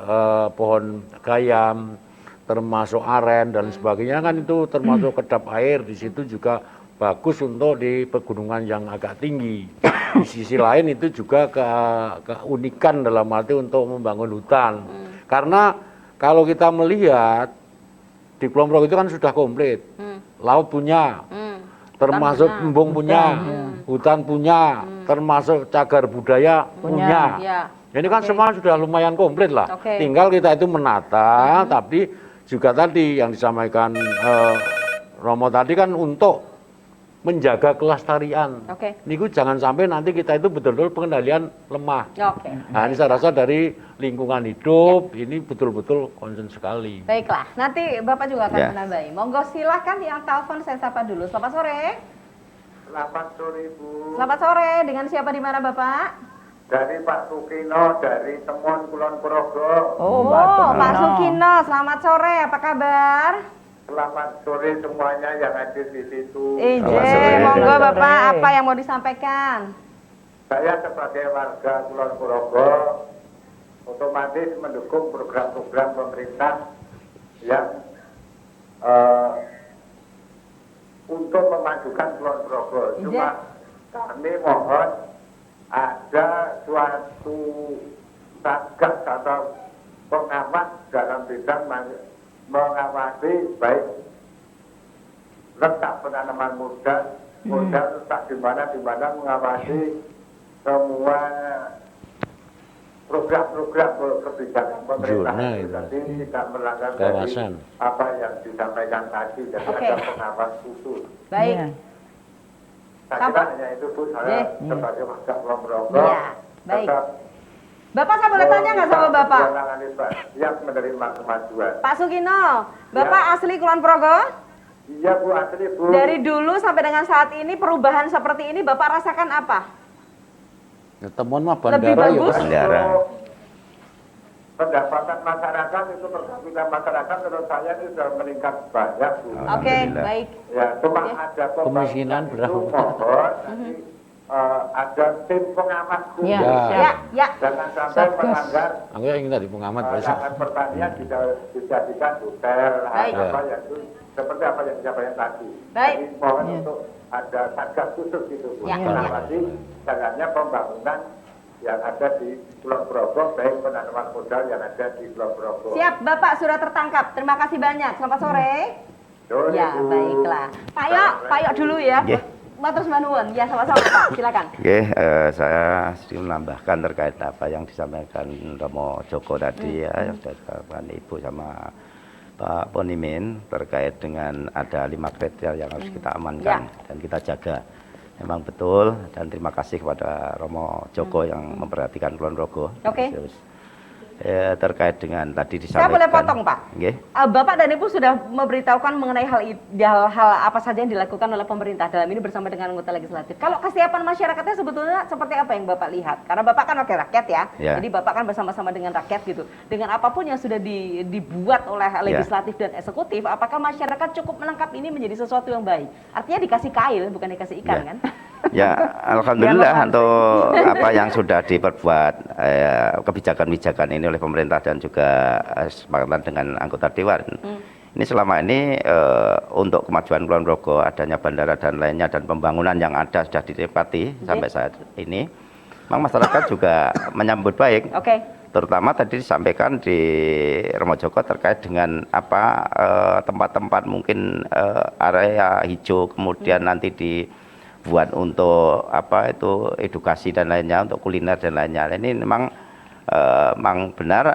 pohon gayam, termasuk aren dan sebagainya kan itu termasuk kedap air. Di situ juga bagus untuk di pegunungan yang agak tinggi. Di sisi lain itu juga keunikan dalam arti untuk membangun hutan. Karena kalau kita melihat di Kulon Progo itu kan sudah komplit, laut punya, termasuk embung punya, hutan punya, termasuk cagar budaya punya. Ini kan semua sudah lumayan komplit lah. Tinggal kita itu menata, tapi juga tadi yang disampaikan Romo tadi kan untuk menjaga kelestarian. Niku jangan sampai nanti kita itu betul-betul pengendalian lemah. Nah ini saya rasa dari lingkungan hidup ini betul-betul concern sekali. Baiklah, nanti Bapak juga akan menambahi. Monggo silahkan yang telepon saya sapa dulu. Selamat sore. Selamat sore Bu. Selamat sore. Dengan siapa di mana Bapak? Dari Pak Sukino, dari Temon Kulon Progo. Oh, Pak Sukino, selamat sore. Apa kabar? Selamat sore semuanya yang hadir di situ. Monggo Bapak, apa yang mau disampaikan? Saya sebagai warga Kulon Progo otomatis mendukung program-program pemerintah yang untuk memajukan Kulon Progo. Cuma kami mohon ada suatu satgas atau pengawas dalam bidang mengawasi baik letak penanaman modal letak di mana mengawasi semua program-program kebijakan pemerintah jadi tidak melanggar dari apa yang disampaikan tadi, jadi ada pengawas khusus. Baik. Saya kira hanya itu Bu, saya sebagai warga Kulon Progo baik. Bapak saya boleh tanya nggak sama Bapak? Siap menerima kemajuan. Pak Sukino, Bapak asli Kulon Progo? Iya Bu, asli Bu. Dari dulu sampai dengan saat ini perubahan seperti ini Bapak rasakan apa? Ya, temuan mah bandara. Lebih bagus? Bandara. Pendapatan masyarakat itu per kapita masyarakat menurut saya itu sudah meningkat banyak Bu. Oke, baik. Ya, cuma ada kemiskinan berapa? Mohon ada tim pengamat khusus. Jangan sampai melanggar. Aku ingin tadi pengamat lahan pertanian dijadikan hotel apa ya itu seperti apa yang disampaikan tadi. Jadi mohon untuk ada satgas khusus gitu Bu. Mengawasi jalannya pembangunan yang ada di Kulon Progo, baik penanaman modal yang ada di Kulon Progo. Siap, Bapak sudah tertangkap. Terima kasih banyak. Selamat sore. Ya, baiklah. Pak Yok dulu ya. Matur nuwun. Ya, sama-sama Pak, silakan. Oke, saya sedikit menambahkan terkait apa yang disampaikan Romo Joko tadi ya, yang sudah disampaikan Ibu sama Pak Ponimin terkait dengan ada 5 kriteria yang harus kita amankan dan kita jaga. Memang betul, dan terima kasih kepada Romo Joko yang memperhatikan Kulon Progo. Oke. Terkait dengan tadi Saya disampaikan. boleh potong Pak? Okay. Bapak dan Ibu sudah memberitahukan mengenai hal-hal apa saja yang dilakukan oleh pemerintah dalam ini bersama dengan anggota legislatif. Kalau kesiapan masyarakatnya sebetulnya seperti apa yang Bapak lihat? Karena Bapak kan wakil rakyat ya, jadi Bapak kan bersama-sama dengan rakyat gitu. Dengan apapun yang sudah dibuat oleh legislatif dan eksekutif, apakah masyarakat cukup menangkap ini menjadi sesuatu yang baik? Artinya dikasih kail, bukan dikasih ikan kan? Ya, alhamdulillah untuk apa yang sudah diperbuat kebijakan-kebijakan ini oleh pemerintah dan juga kesepakatan dengan anggota dewan. Ini selama ini untuk kemajuan Kulon Progo, adanya bandara dan lainnya dan pembangunan yang ada sudah ditepati sampai saat ini. Memang masyarakat juga menyambut baik. Terutama tadi disampaikan di Romo Joko terkait dengan apa tempat-tempat mungkin area hijau kemudian nanti dibuat untuk apa itu edukasi dan lainnya, untuk kuliner dan lainnya. Ini memang benar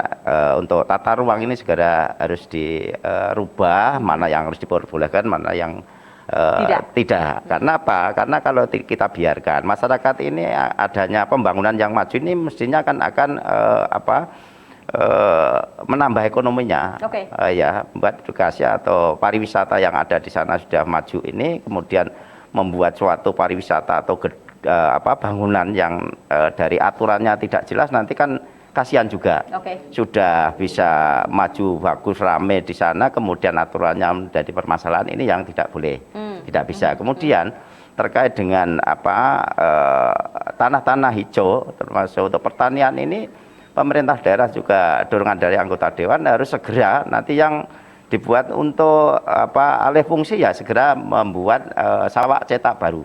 untuk tata ruang ini segera harus dirubah, mana yang harus diperbolehkan, mana yang tidak. Karena apa? Karena kalau kita biarkan masyarakat ini adanya pembangunan yang maju ini mestinya akan menambah ekonominya. Ya, membuat edukasi atau pariwisata yang ada di sana sudah maju ini, kemudian membuat suatu pariwisata atau bangunan yang dari aturannya tidak jelas, nanti kan kasihan juga. Sudah bisa maju bagus rame di sana, kemudian aturannya menjadi permasalahan, ini yang tidak boleh, tidak bisa. Kemudian terkait dengan tanah-tanah hijau termasuk untuk pertanian ini, pemerintah daerah juga dorongan dari anggota dewan harus segera nanti yang dibuat untuk alih fungsi ya segera membuat sawah cetak baru.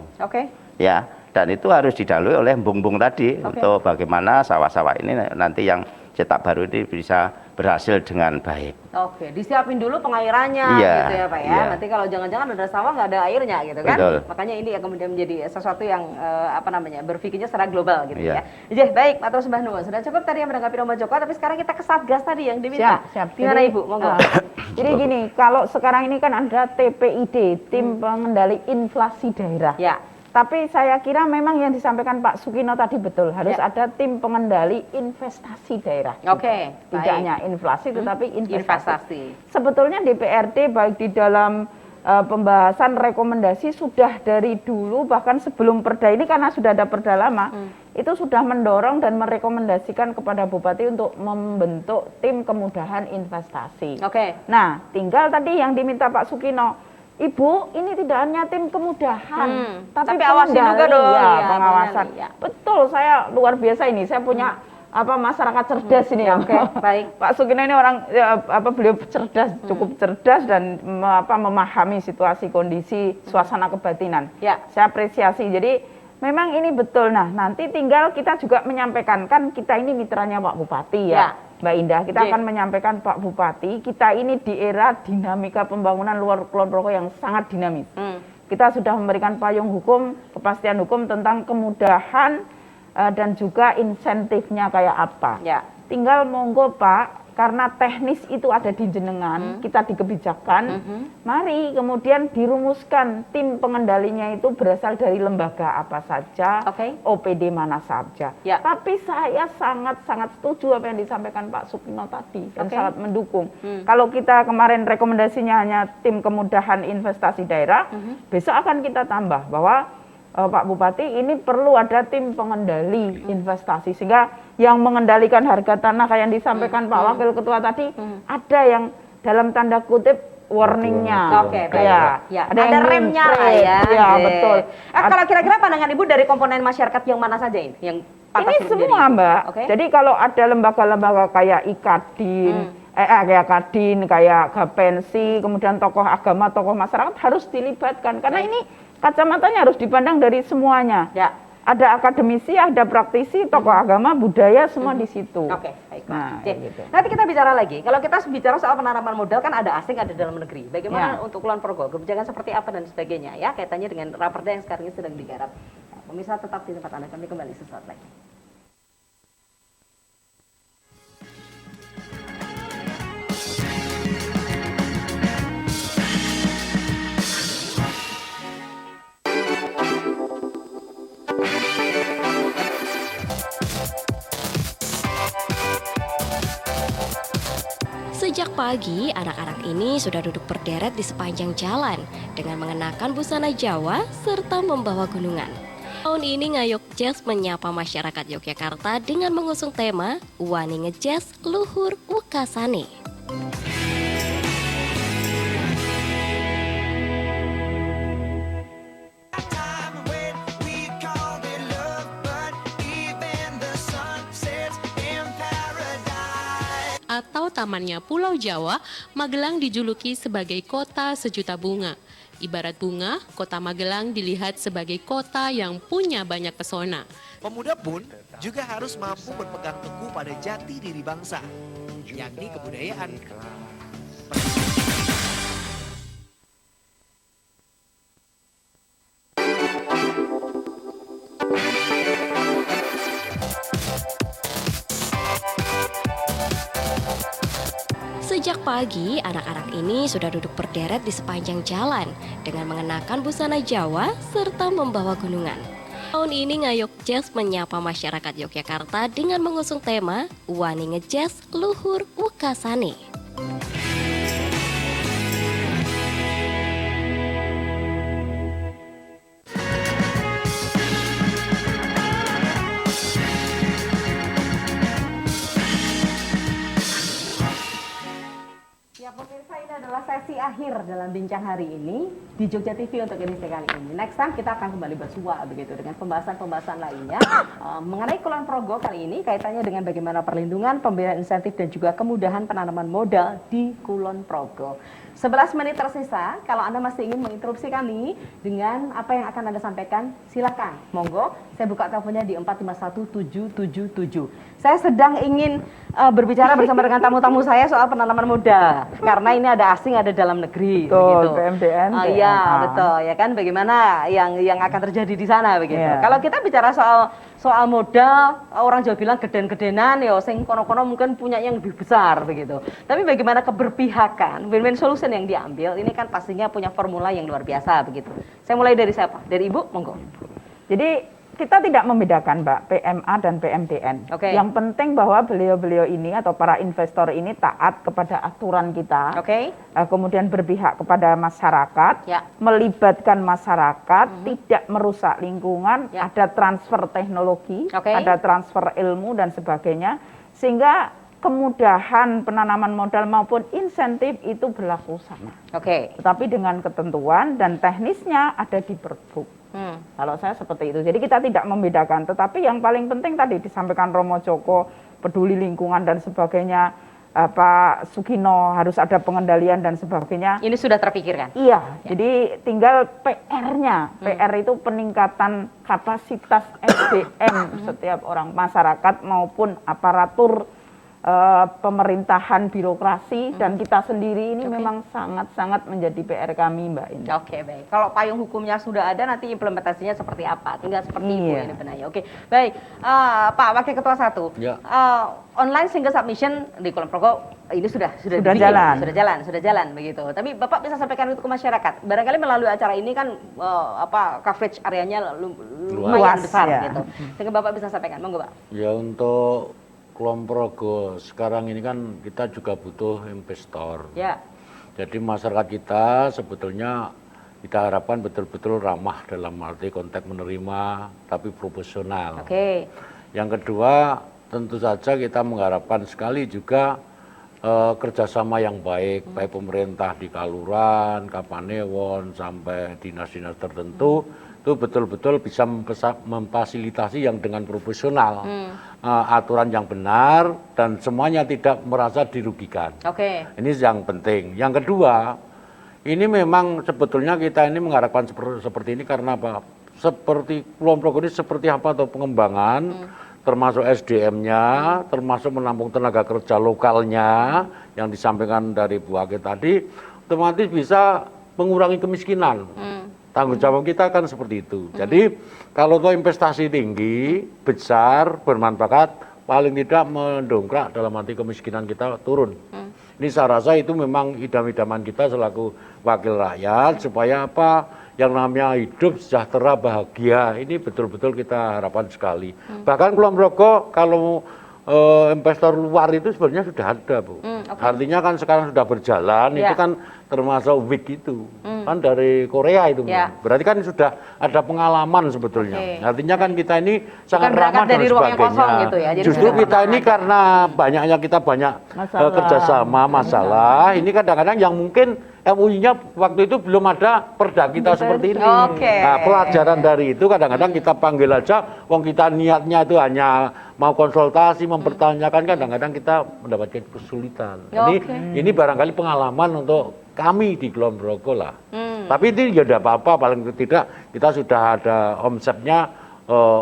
Ya. Dan itu harus didalui oleh embung-embung tadi untuk bagaimana sawah-sawah ini nanti yang cetak baru ini bisa berhasil dengan baik. Disiapin dulu pengairannya gitu ya Pak ya. Nanti kalau jangan-jangan ada sawah nggak ada airnya gitu kan. Makanya ini yang kemudian menjadi sesuatu yang berpikirnya secara global gitu ya. Jadi baik, matur sembah nuwun. Sudah cukup tadi yang menanggapi Romo Joko, tapi sekarang kita ke Satgas tadi yang diminta. Siap. Gimana Ibu? Monggo. Jadi gini, kalau sekarang ini kan ada TPID, Tim Pengendali Inflasi Daerah. Tapi saya kira memang yang disampaikan Pak Sukino tadi betul, harus ada tim pengendali investasi daerah. Tidak hanya inflasi tetapi investasi. Sebetulnya DPRD baik di dalam pembahasan rekomendasi sudah dari dulu, bahkan sebelum perda ini karena sudah ada perda lama, itu sudah mendorong dan merekomendasikan kepada Bupati untuk membentuk tim kemudahan investasi. Nah, tinggal tadi yang diminta Pak Sukino, Ibu, ini tidak hanya tim kemudahan, tapi awasin juga dong, pengawasan. Betul, saya luar biasa ini. Saya punya masyarakat cerdas ini ya. Baik. Pak Sukino ini orang beliau cerdas, cukup cerdas dan memahami situasi kondisi suasana kebatinan. Saya apresiasi. Jadi memang ini betul. Nah, nanti tinggal kita juga menyampaikan, kan kita ini mitranya Pak Bupati ya. Mbak Indah, kita akan menyampaikan Pak Bupati, kita ini di era dinamika pembangunan luar Kulon Progo yang sangat dinamis. Kita sudah memberikan payung hukum, kepastian hukum tentang kemudahan dan juga insentifnya kayak apa. Tinggal monggo Pak, karena teknis itu ada di jenengan, kita di kebijakan, mari kemudian dirumuskan tim pengendalinya itu berasal dari lembaga apa saja, OPD mana saja. Tapi saya sangat-sangat setuju apa yang disampaikan Pak Sukino tadi dan sangat mendukung. Kalau kita kemarin rekomendasinya hanya tim kemudahan investasi daerah, besok akan kita tambah bahwa Pak Bupati ini perlu ada tim pengendali investasi sehingga yang mengendalikan harga tanah kayak yang disampaikan Pak Wakil Ketua tadi ada yang dalam tanda kutip warningnya, ada remnya lah ya. Betul. Kalau kira-kira pandangan Ibu dari komponen masyarakat yang mana saja ini? Yang ini semua Mbak. Jadi kalau ada lembaga-lembaga kayak IKADIN, kayak Kadin, kayak Gapensi, kemudian tokoh agama, tokoh masyarakat harus dilibatkan karena ini kacamatanya harus dipandang dari semuanya. Ada akademisi, ada praktisi, tokoh agama, budaya, semua di situ. Nah, Oke. gitu. Nanti kita bicara lagi. Kalau kita bicara soal penanaman modal kan ada asing, ada dalam negeri. Bagaimana untuk Kulon Progo? Kebijakan seperti apa dan sebagainya ya kaitannya dengan raperda yang sekarang ini sedang digarap. Nah, pemirsa tetap di tempat Anda, kami kembali sesaat lagi. Sejak pagi, anak-anak ini sudah duduk berderet di sepanjang jalan dengan mengenakan busana Jawa serta membawa gunungan. Tahun ini Ngayog Jazz menyapa masyarakat Yogyakarta dengan mengusung tema Wani Ngejazz Luhur Wekasane. Atau tamannya Pulau Jawa, Magelang dijuluki sebagai kota sejuta bunga. Ibarat bunga, kota Magelang dilihat sebagai kota yang punya banyak pesona. Pemuda pun juga harus mampu berpegang teguh pada jati diri bangsa, yakni kebudayaan. Sejak pagi, anak-anak ini sudah duduk berderet di sepanjang jalan dengan mengenakan busana Jawa serta membawa gunungan. Tahun ini Ngayog Jazz menyapa masyarakat Yogyakarta dengan mengusung tema Wani Ngejazz Luhur Wekasane. Ya pemirsa, ini adalah sesi akhir dalam bincang hari ini di Jogja TV untuk edisi kali ini. Next time kita akan kembali bersua begitu dengan pembahasan-pembahasan lainnya mengenai Kulon Progo kali ini kaitannya dengan bagaimana perlindungan, pemberian insentif dan juga kemudahan penanaman modal di Kulon Progo. 11 menit tersisa, kalau Anda masih ingin menginterupsi kami dengan apa yang akan Anda sampaikan, silakan. Monggo, saya buka teleponnya di 451777. Saya sedang ingin berbicara bersama dengan tamu-tamu saya soal penanaman modal. Karena ini ada asing, ada dalam negeri. Betul, begitu. PMDN. Iya, betul. Ya kan, bagaimana yang akan terjadi di sana begitu. Yeah. Kalau kita bicara soal modal, orang Jawa bilang geden-gedenan, ya sing kono-kono mungkin punya yang lebih besar begitu. Tapi bagaimana keberpihakan, win-win solution yang diambil, ini kan pastinya punya formula yang luar biasa begitu. Saya mulai dari siapa? Dari Ibu, monggo. Jadi kita tidak membedakan Mbak PMA dan PMDN. Oke. Yang penting bahwa beliau-beliau ini atau para investor ini taat kepada aturan kita. Oke. Kemudian berpihak kepada masyarakat, Ya. melibatkan masyarakat, tidak merusak lingkungan, ada transfer teknologi, Oke. ada transfer ilmu dan sebagainya, sehingga kemudahan penanaman modal maupun insentif itu berlaku sama. Oke. Tetapi dengan ketentuan dan teknisnya ada di Pergub. Kalau saya seperti itu. Jadi kita tidak membedakan. Tetapi yang paling penting tadi disampaikan Romo Joko, peduli lingkungan dan sebagainya, Pak Sugino harus ada pengendalian dan sebagainya. Ini sudah terpikirkan? Iya. Jadi tinggal PR-nya. PR itu peningkatan kapasitas SDM setiap orang, masyarakat maupun aparatur pemerintahan, birokrasi, dan kita sendiri ini memang sangat-sangat menjadi PR kami, Mbak Indah. Oke, baik. Kalau payung hukumnya sudah ada, nanti implementasinya seperti apa? Tinggal seperti Ibu Iya. ini benarnya. Oke, baik. Pak Wakil Ketua 1, Ya. online single submission di Kulon Progo ini sudah dibikin, sudah jalan begitu. Tapi Bapak bisa sampaikan itu ke masyarakat. Barangkali melalui acara ini kan coverage areanya lumayan Luas, besar ya. gitu. Sehingga Bapak bisa sampaikan, monggo Pak. Ya untuk Kulon Progo sekarang ini kan kita juga butuh investor. Ya. Jadi masyarakat kita sebetulnya kita harapkan betul-betul ramah dalam arti konteks menerima tapi proporsional. Oke. Yang kedua tentu saja kita mengharapkan sekali juga kerjasama yang baik, baik pemerintah di Kaluran, Kapanewon sampai dinas-dinas tertentu itu betul-betul bisa memfasilitasi yang dengan profesional, aturan yang benar dan semuanya tidak merasa dirugikan. Oke. Ini yang penting. Yang kedua, ini memang sebetulnya kita ini mengharapkan seperti ini karena apa? Seperti Kulon Progo ini seperti apa atau pengembangan, termasuk SDM-nya, termasuk menampung tenaga kerja lokalnya yang disampaikan dari Bu Ake tadi, otomatis bisa mengurangi kemiskinan. Tanggung jawab kita kan seperti itu. Jadi kalau toh investasi tinggi, besar, bermanfaat, paling tidak mendongkrak dalam arti kemiskinan kita turun. Ini saya rasa itu memang idam-idaman kita selaku wakil rakyat supaya apa yang namanya hidup sejahtera bahagia ini betul-betul kita harapkan sekali. Bahkan Kulon Progo kalau investor luar itu sebenarnya sudah ada, Bu. Artinya kan sekarang sudah berjalan, itu kan termasuk WIG itu, kan dari Korea itu. Berarti kan sudah ada pengalaman sebetulnya. Artinya kan kita ini sangat ramah dan sebagainya. Gitu ya? Justru kita ini karena banyaknya kita banyak kerjasama masalah, ini kadang-kadang yang mungkin MUI-nya waktu itu belum ada perda kita seperti ini. Nah, pelajaran dari itu kadang-kadang kita panggil aja, wong kita niatnya itu hanya mau konsultasi, mempertanyakan, kadang-kadang kita mendapatkan kesulitan. Ini barangkali pengalaman untuk kami di Kulon Progo lah. Tapi ini ya tidak apa-apa, paling tidak kita sudah ada omsetnya,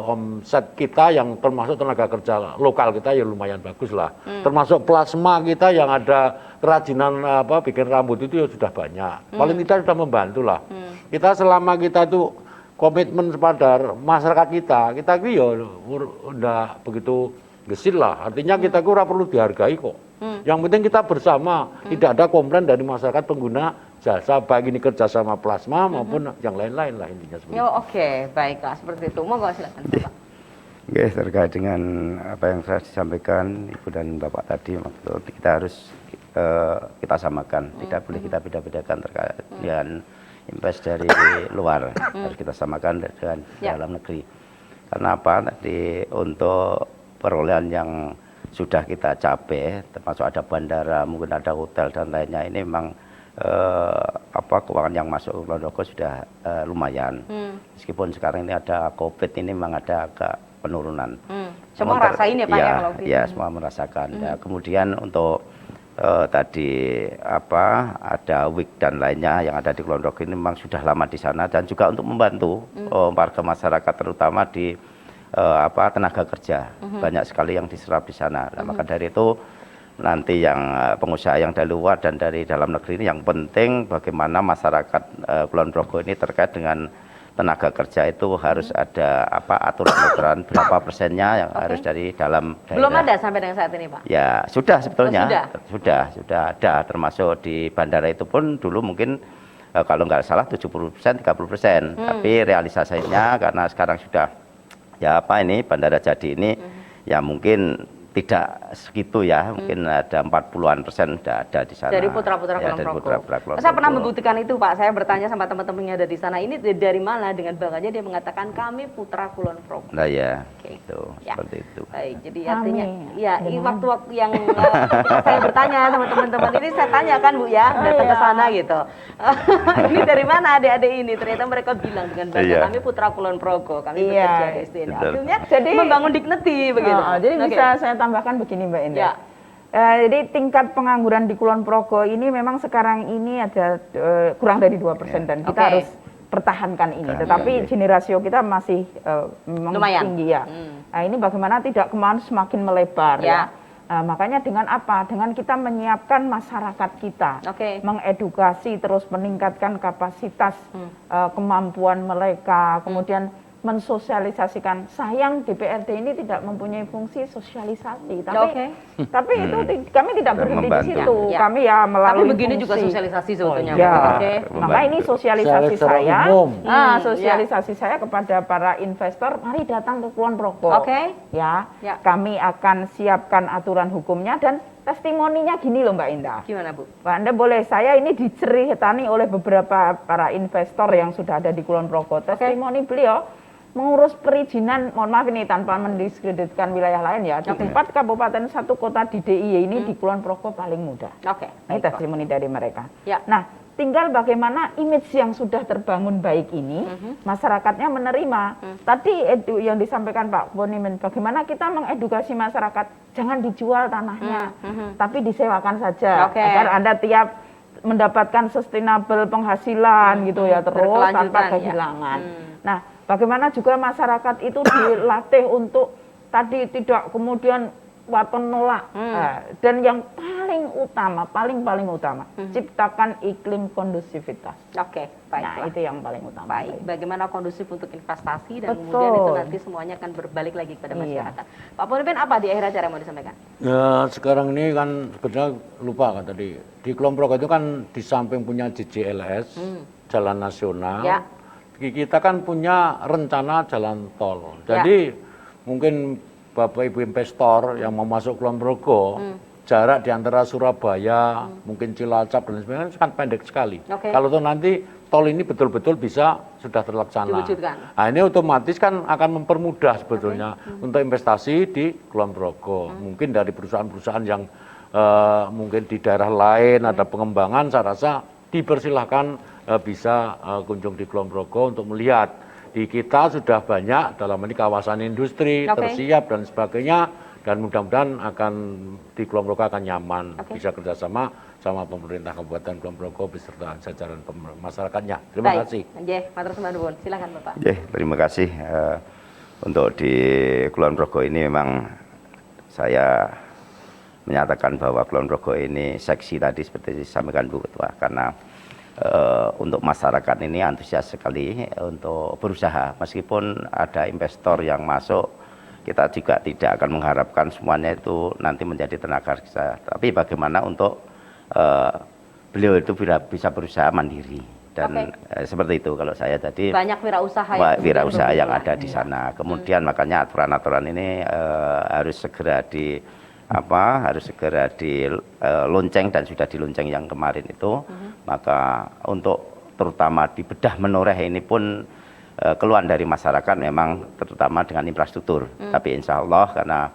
omset kita yang termasuk tenaga kerja lokal kita ya lumayan bagus lah. Termasuk plasma kita yang ada kerajinan bikin rambut itu ya sudah banyak. Paling tidak sudah membantu lah. Kita selama kita itu komitmen kepada masyarakat kita itu ya udah begitu gesit lah. Artinya kita kurang perlu dihargai kok. Yang penting kita bersama, tidak ada komplain dari masyarakat pengguna jasa, baik ini kerjasama plasma maupun yang lain-lain lah intinya seperti itu. Oke, baiklah seperti itu. Monggo silakan Pak. Oke, terkait dengan apa yang saya disampaikan Ibu dan Bapak tadi, maksud kita harus kita samakan, tidak boleh kita beda-bedakan terkait dengan invest dari luar, harus kita samakan dengan dalam negeri. Karena apa? Tadi untuk perolehan yang sudah kita capai, termasuk ada bandara, mungkin ada hotel dan lainnya, ini memang keuangan yang masuk ke Kulon Progo sudah lumayan. Meskipun sekarang ini ada COVID, ini memang ada agak penurunan. Semua rasain ya Pak ya kalau gitu. Ya, semua merasakan. Ya, kemudian untuk tadi ada WIG dan lainnya yang ada di Kulon Progo ini memang sudah lama di sana dan juga untuk membantu warga masyarakat terutama di tenaga kerja. Banyak sekali yang diserap di sana. Nah, maka dari itu nanti yang pengusaha yang dari luar dan dari dalam negeri ini yang penting bagaimana masyarakat Kulon Progo ini terkait dengan tenaga kerja itu harus ada aturan-aturan berapa persennya yang harus dari dalam daerah. Belum ada sampai dengan saat ini Pak? Ya sudah sebetulnya, sudah ada, termasuk di bandara itu pun dulu mungkin kalau nggak salah 70%, 30%, tapi realisasinya karena sekarang sudah Bandara Jadi ini ya mungkin tidak segitu ya, mungkin ada 40-an% sudah ada di sana. Dari putra-putra Kulon Progo. Saya pernah membuktikan itu Pak, saya bertanya sama teman-temannya ada di sana, ini dari mana, dengan bangganya dia mengatakan kami putra Kulon Progo. Nah ya, itu seperti itu. Baik, jadi artinya ya waktu-waktu yang saya bertanya sama teman-teman ini, saya tanyakan Bu ya, datang ke sana gitu. Ini dari mana adik-adik ini? Ternyata mereka bilang dengan bangga kami putra Kulon Progo, kami bekerja di sini. Artinya jadi membangun dignity begitu. Jadi bisa saya tambahkan begini Mbak Indah. Jadi tingkat pengangguran di Kulon Progo ini memang sekarang ini ada kurang dari 2% dan kita harus pertahankan ini. Tetapi generasio kita masih lumayan tinggi ya. Nah, ini bagaimana tidak kemana semakin melebar ya. Makanya dengan apa? Dengan kita menyiapkan masyarakat kita, mengedukasi, terus meningkatkan kapasitas kemampuan mereka, kemudian mensosialisasikan. Sayang DPRD ini tidak mempunyai fungsi sosialisasi, tapi itu kami tidak berhenti di situ. Kami ya melalui tapi begini juga sosialisasi sebetulnya. Maka ini sosialisasi saya, sosialisasi saya kepada para investor, mari datang ke Kulon Progo. Kami akan siapkan aturan hukumnya dan testimoninya gini loh Mbak Indah. Gimana Bu? Mbak Anda boleh, saya ini diceritani oleh beberapa para investor yang sudah ada di Kulon Progo. Testimoni beliau mengurus perizinan, mohon maaf ini tanpa mendiskreditkan wilayah lain ya, di 4 kabupaten 1 kota di DIY ini di Kulon Progo paling mudah. Ini testimoni dari mereka. Nah, tinggal bagaimana image yang sudah terbangun baik ini, masyarakatnya menerima. Tadi yang disampaikan Pak Bonimen, bagaimana kita mengedukasi masyarakat, jangan dijual tanahnya, tapi disewakan saja, agar Anda tiap mendapatkan sustainable penghasilan gitu ya, terus tanpa kehilangan. Nah, bagaimana juga masyarakat itu dilatih untuk tadi tidak kemudian waton nolak. Dan yang paling utama, paling utama, ciptakan iklim kondusivitas. Oke, baik. Nah, itu yang paling utama. Baik, bagaimana kondusif untuk investasi dan kemudian itu nanti semuanya akan berbalik lagi kepada masyarakat. Pak Pemimpin, apa di akhir acara yang mau disampaikan? Ya, sekarang ini kan sebenarnya lupa kan tadi. Di Kulon Progo itu kan di samping punya JJLS, Jalan Nasional, kita kan punya rencana jalan tol. Jadi mungkin Bapak Ibu investor yang mau masuk Kulon Progo, jarak di antara Surabaya, mungkin Cilacap dan sebagainya kan pendek sekali. Kalau tuh nanti tol ini betul-betul bisa sudah terlaksana. Nah, ini otomatis kan akan mempermudah sebetulnya untuk investasi di Kulon Progo. Mungkin dari perusahaan-perusahaan yang mungkin di daerah lain ada pengembangan, saya rasa dipersilahkan bisa kunjung di Kulon Progo untuk melihat. Di kita sudah banyak dalam ini kawasan industri tersiap dan sebagainya, dan mudah-mudahan akan di Kulon Progo akan nyaman, bisa kerjasama sama pemerintah Kabupaten Kulon Progo beserta jajaran masyarakatnya. Terima kasih. Matur nuwun. Silakan Bapak. Terima kasih. Untuk di Kulon Progo ini memang saya menyatakan bahwa Kulon Progo ini seksi tadi seperti disampaikan Bu Ketua, karena untuk masyarakat ini antusias sekali untuk berusaha. Meskipun ada investor yang masuk, kita juga tidak akan mengharapkan semuanya itu nanti menjadi tenaga kerja. Tapi bagaimana untuk beliau itu bisa berusaha mandiri. Dan seperti itu kalau saya tadi. Banyak wirausaha yang ada di sana. Kemudian makanya aturan-aturan ini harus segera dilonceng dan sudah dilonceng yang kemarin itu. Maka untuk terutama di bedah menoreh ini pun keluhan dari masyarakat memang terutama dengan infrastruktur. Tapi insya Allah karena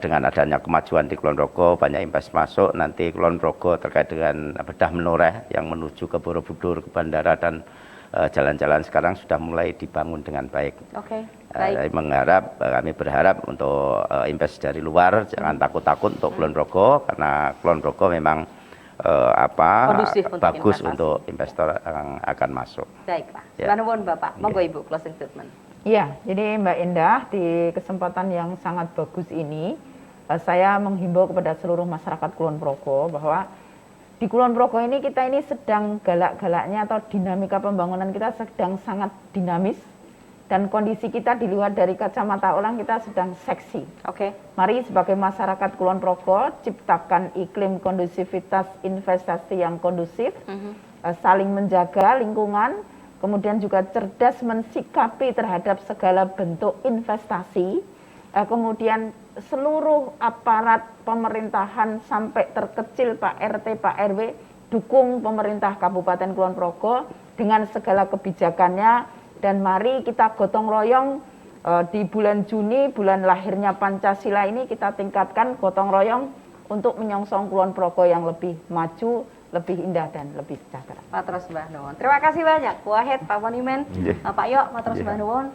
dengan adanya kemajuan di Kulon Progo, banyak investasi masuk, nanti Kulon Progo terkait dengan bedah menoreh yang menuju ke Borobudur, ke bandara dan jalan-jalan sekarang sudah mulai dibangun dengan baik. Kami berharap untuk investasi dari luar jangan takut-takut untuk Kulon Progo, karena Kulon Progo memang bagus untuk investor yang akan masuk. Baik Pak. Nuwun Bapak. Monggo Ibu closing statement. Iya, jadi Mbak Indah di kesempatan yang sangat bagus ini saya menghimbau kepada seluruh masyarakat Kulon Progo bahwa di Kulon Progo ini kita ini sedang galak-galaknya atau dinamika pembangunan kita sedang sangat dinamis. Dan kondisi kita dilihat dari kacamata orang kita sedang seksi. Mari sebagai masyarakat Kulon Progo ciptakan iklim kondusivitas investasi yang kondusif, saling menjaga lingkungan, kemudian juga cerdas mensikapi terhadap segala bentuk investasi, kemudian seluruh aparat pemerintahan sampai terkecil Pak RT, Pak RW, dukung pemerintah Kabupaten Kulon Progo dengan segala kebijakannya. Dan mari kita gotong royong di bulan Juni, bulan lahirnya Pancasila ini kita tingkatkan gotong royong untuk menyongsong Kulon Progo yang lebih maju, lebih indah dan lebih sejahtera. Matur sembah nuwun. Terima kasih banyak Pak Wahid, Pak Ponimen, Pak Yok, matur sembah nuwun.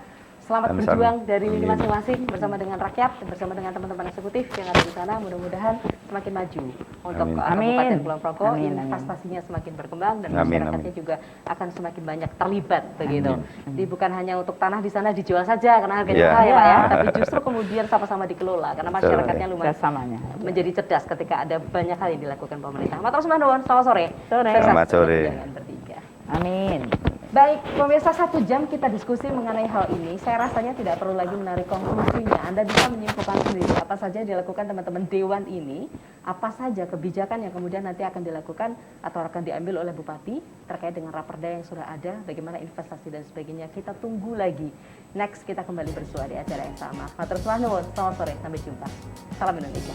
Selamat berjuang dari lini masing-masing bersama dengan rakyat, bersama dengan teman-teman eksekutif yang ada di sana. Mudah-mudahan semakin maju untuk Kabupaten Kulon Progo, investasinya semakin berkembang dan masyarakatnya juga akan semakin banyak terlibat begitu. Jadi bukan hanya untuk tanah di sana dijual saja karena harganya mahal ya Pak ya, tapi justru kemudian sama-sama dikelola karena masyarakatnya lumayan menjadi cerdas ketika ada banyak hal yang dilakukan pemerintah. Matur sembah nuwun. Selamat sore. Selamat sore. Amin. Baik, pemirsa 1 jam kita diskusi mengenai hal ini. Saya rasanya tidak perlu lagi menarik konklusinya. Anda bisa menyimpulkan sendiri apa saja yang dilakukan teman-teman Dewan ini, apa saja kebijakan yang kemudian nanti akan dilakukan atau akan diambil oleh Bupati terkait dengan raperda yang sudah ada, bagaimana investasi dan sebagainya. Kita tunggu lagi. Next kita kembali bersua di acara yang sama. Matur nuwun, selamat sore, sampai jumpa. Salam Indonesia.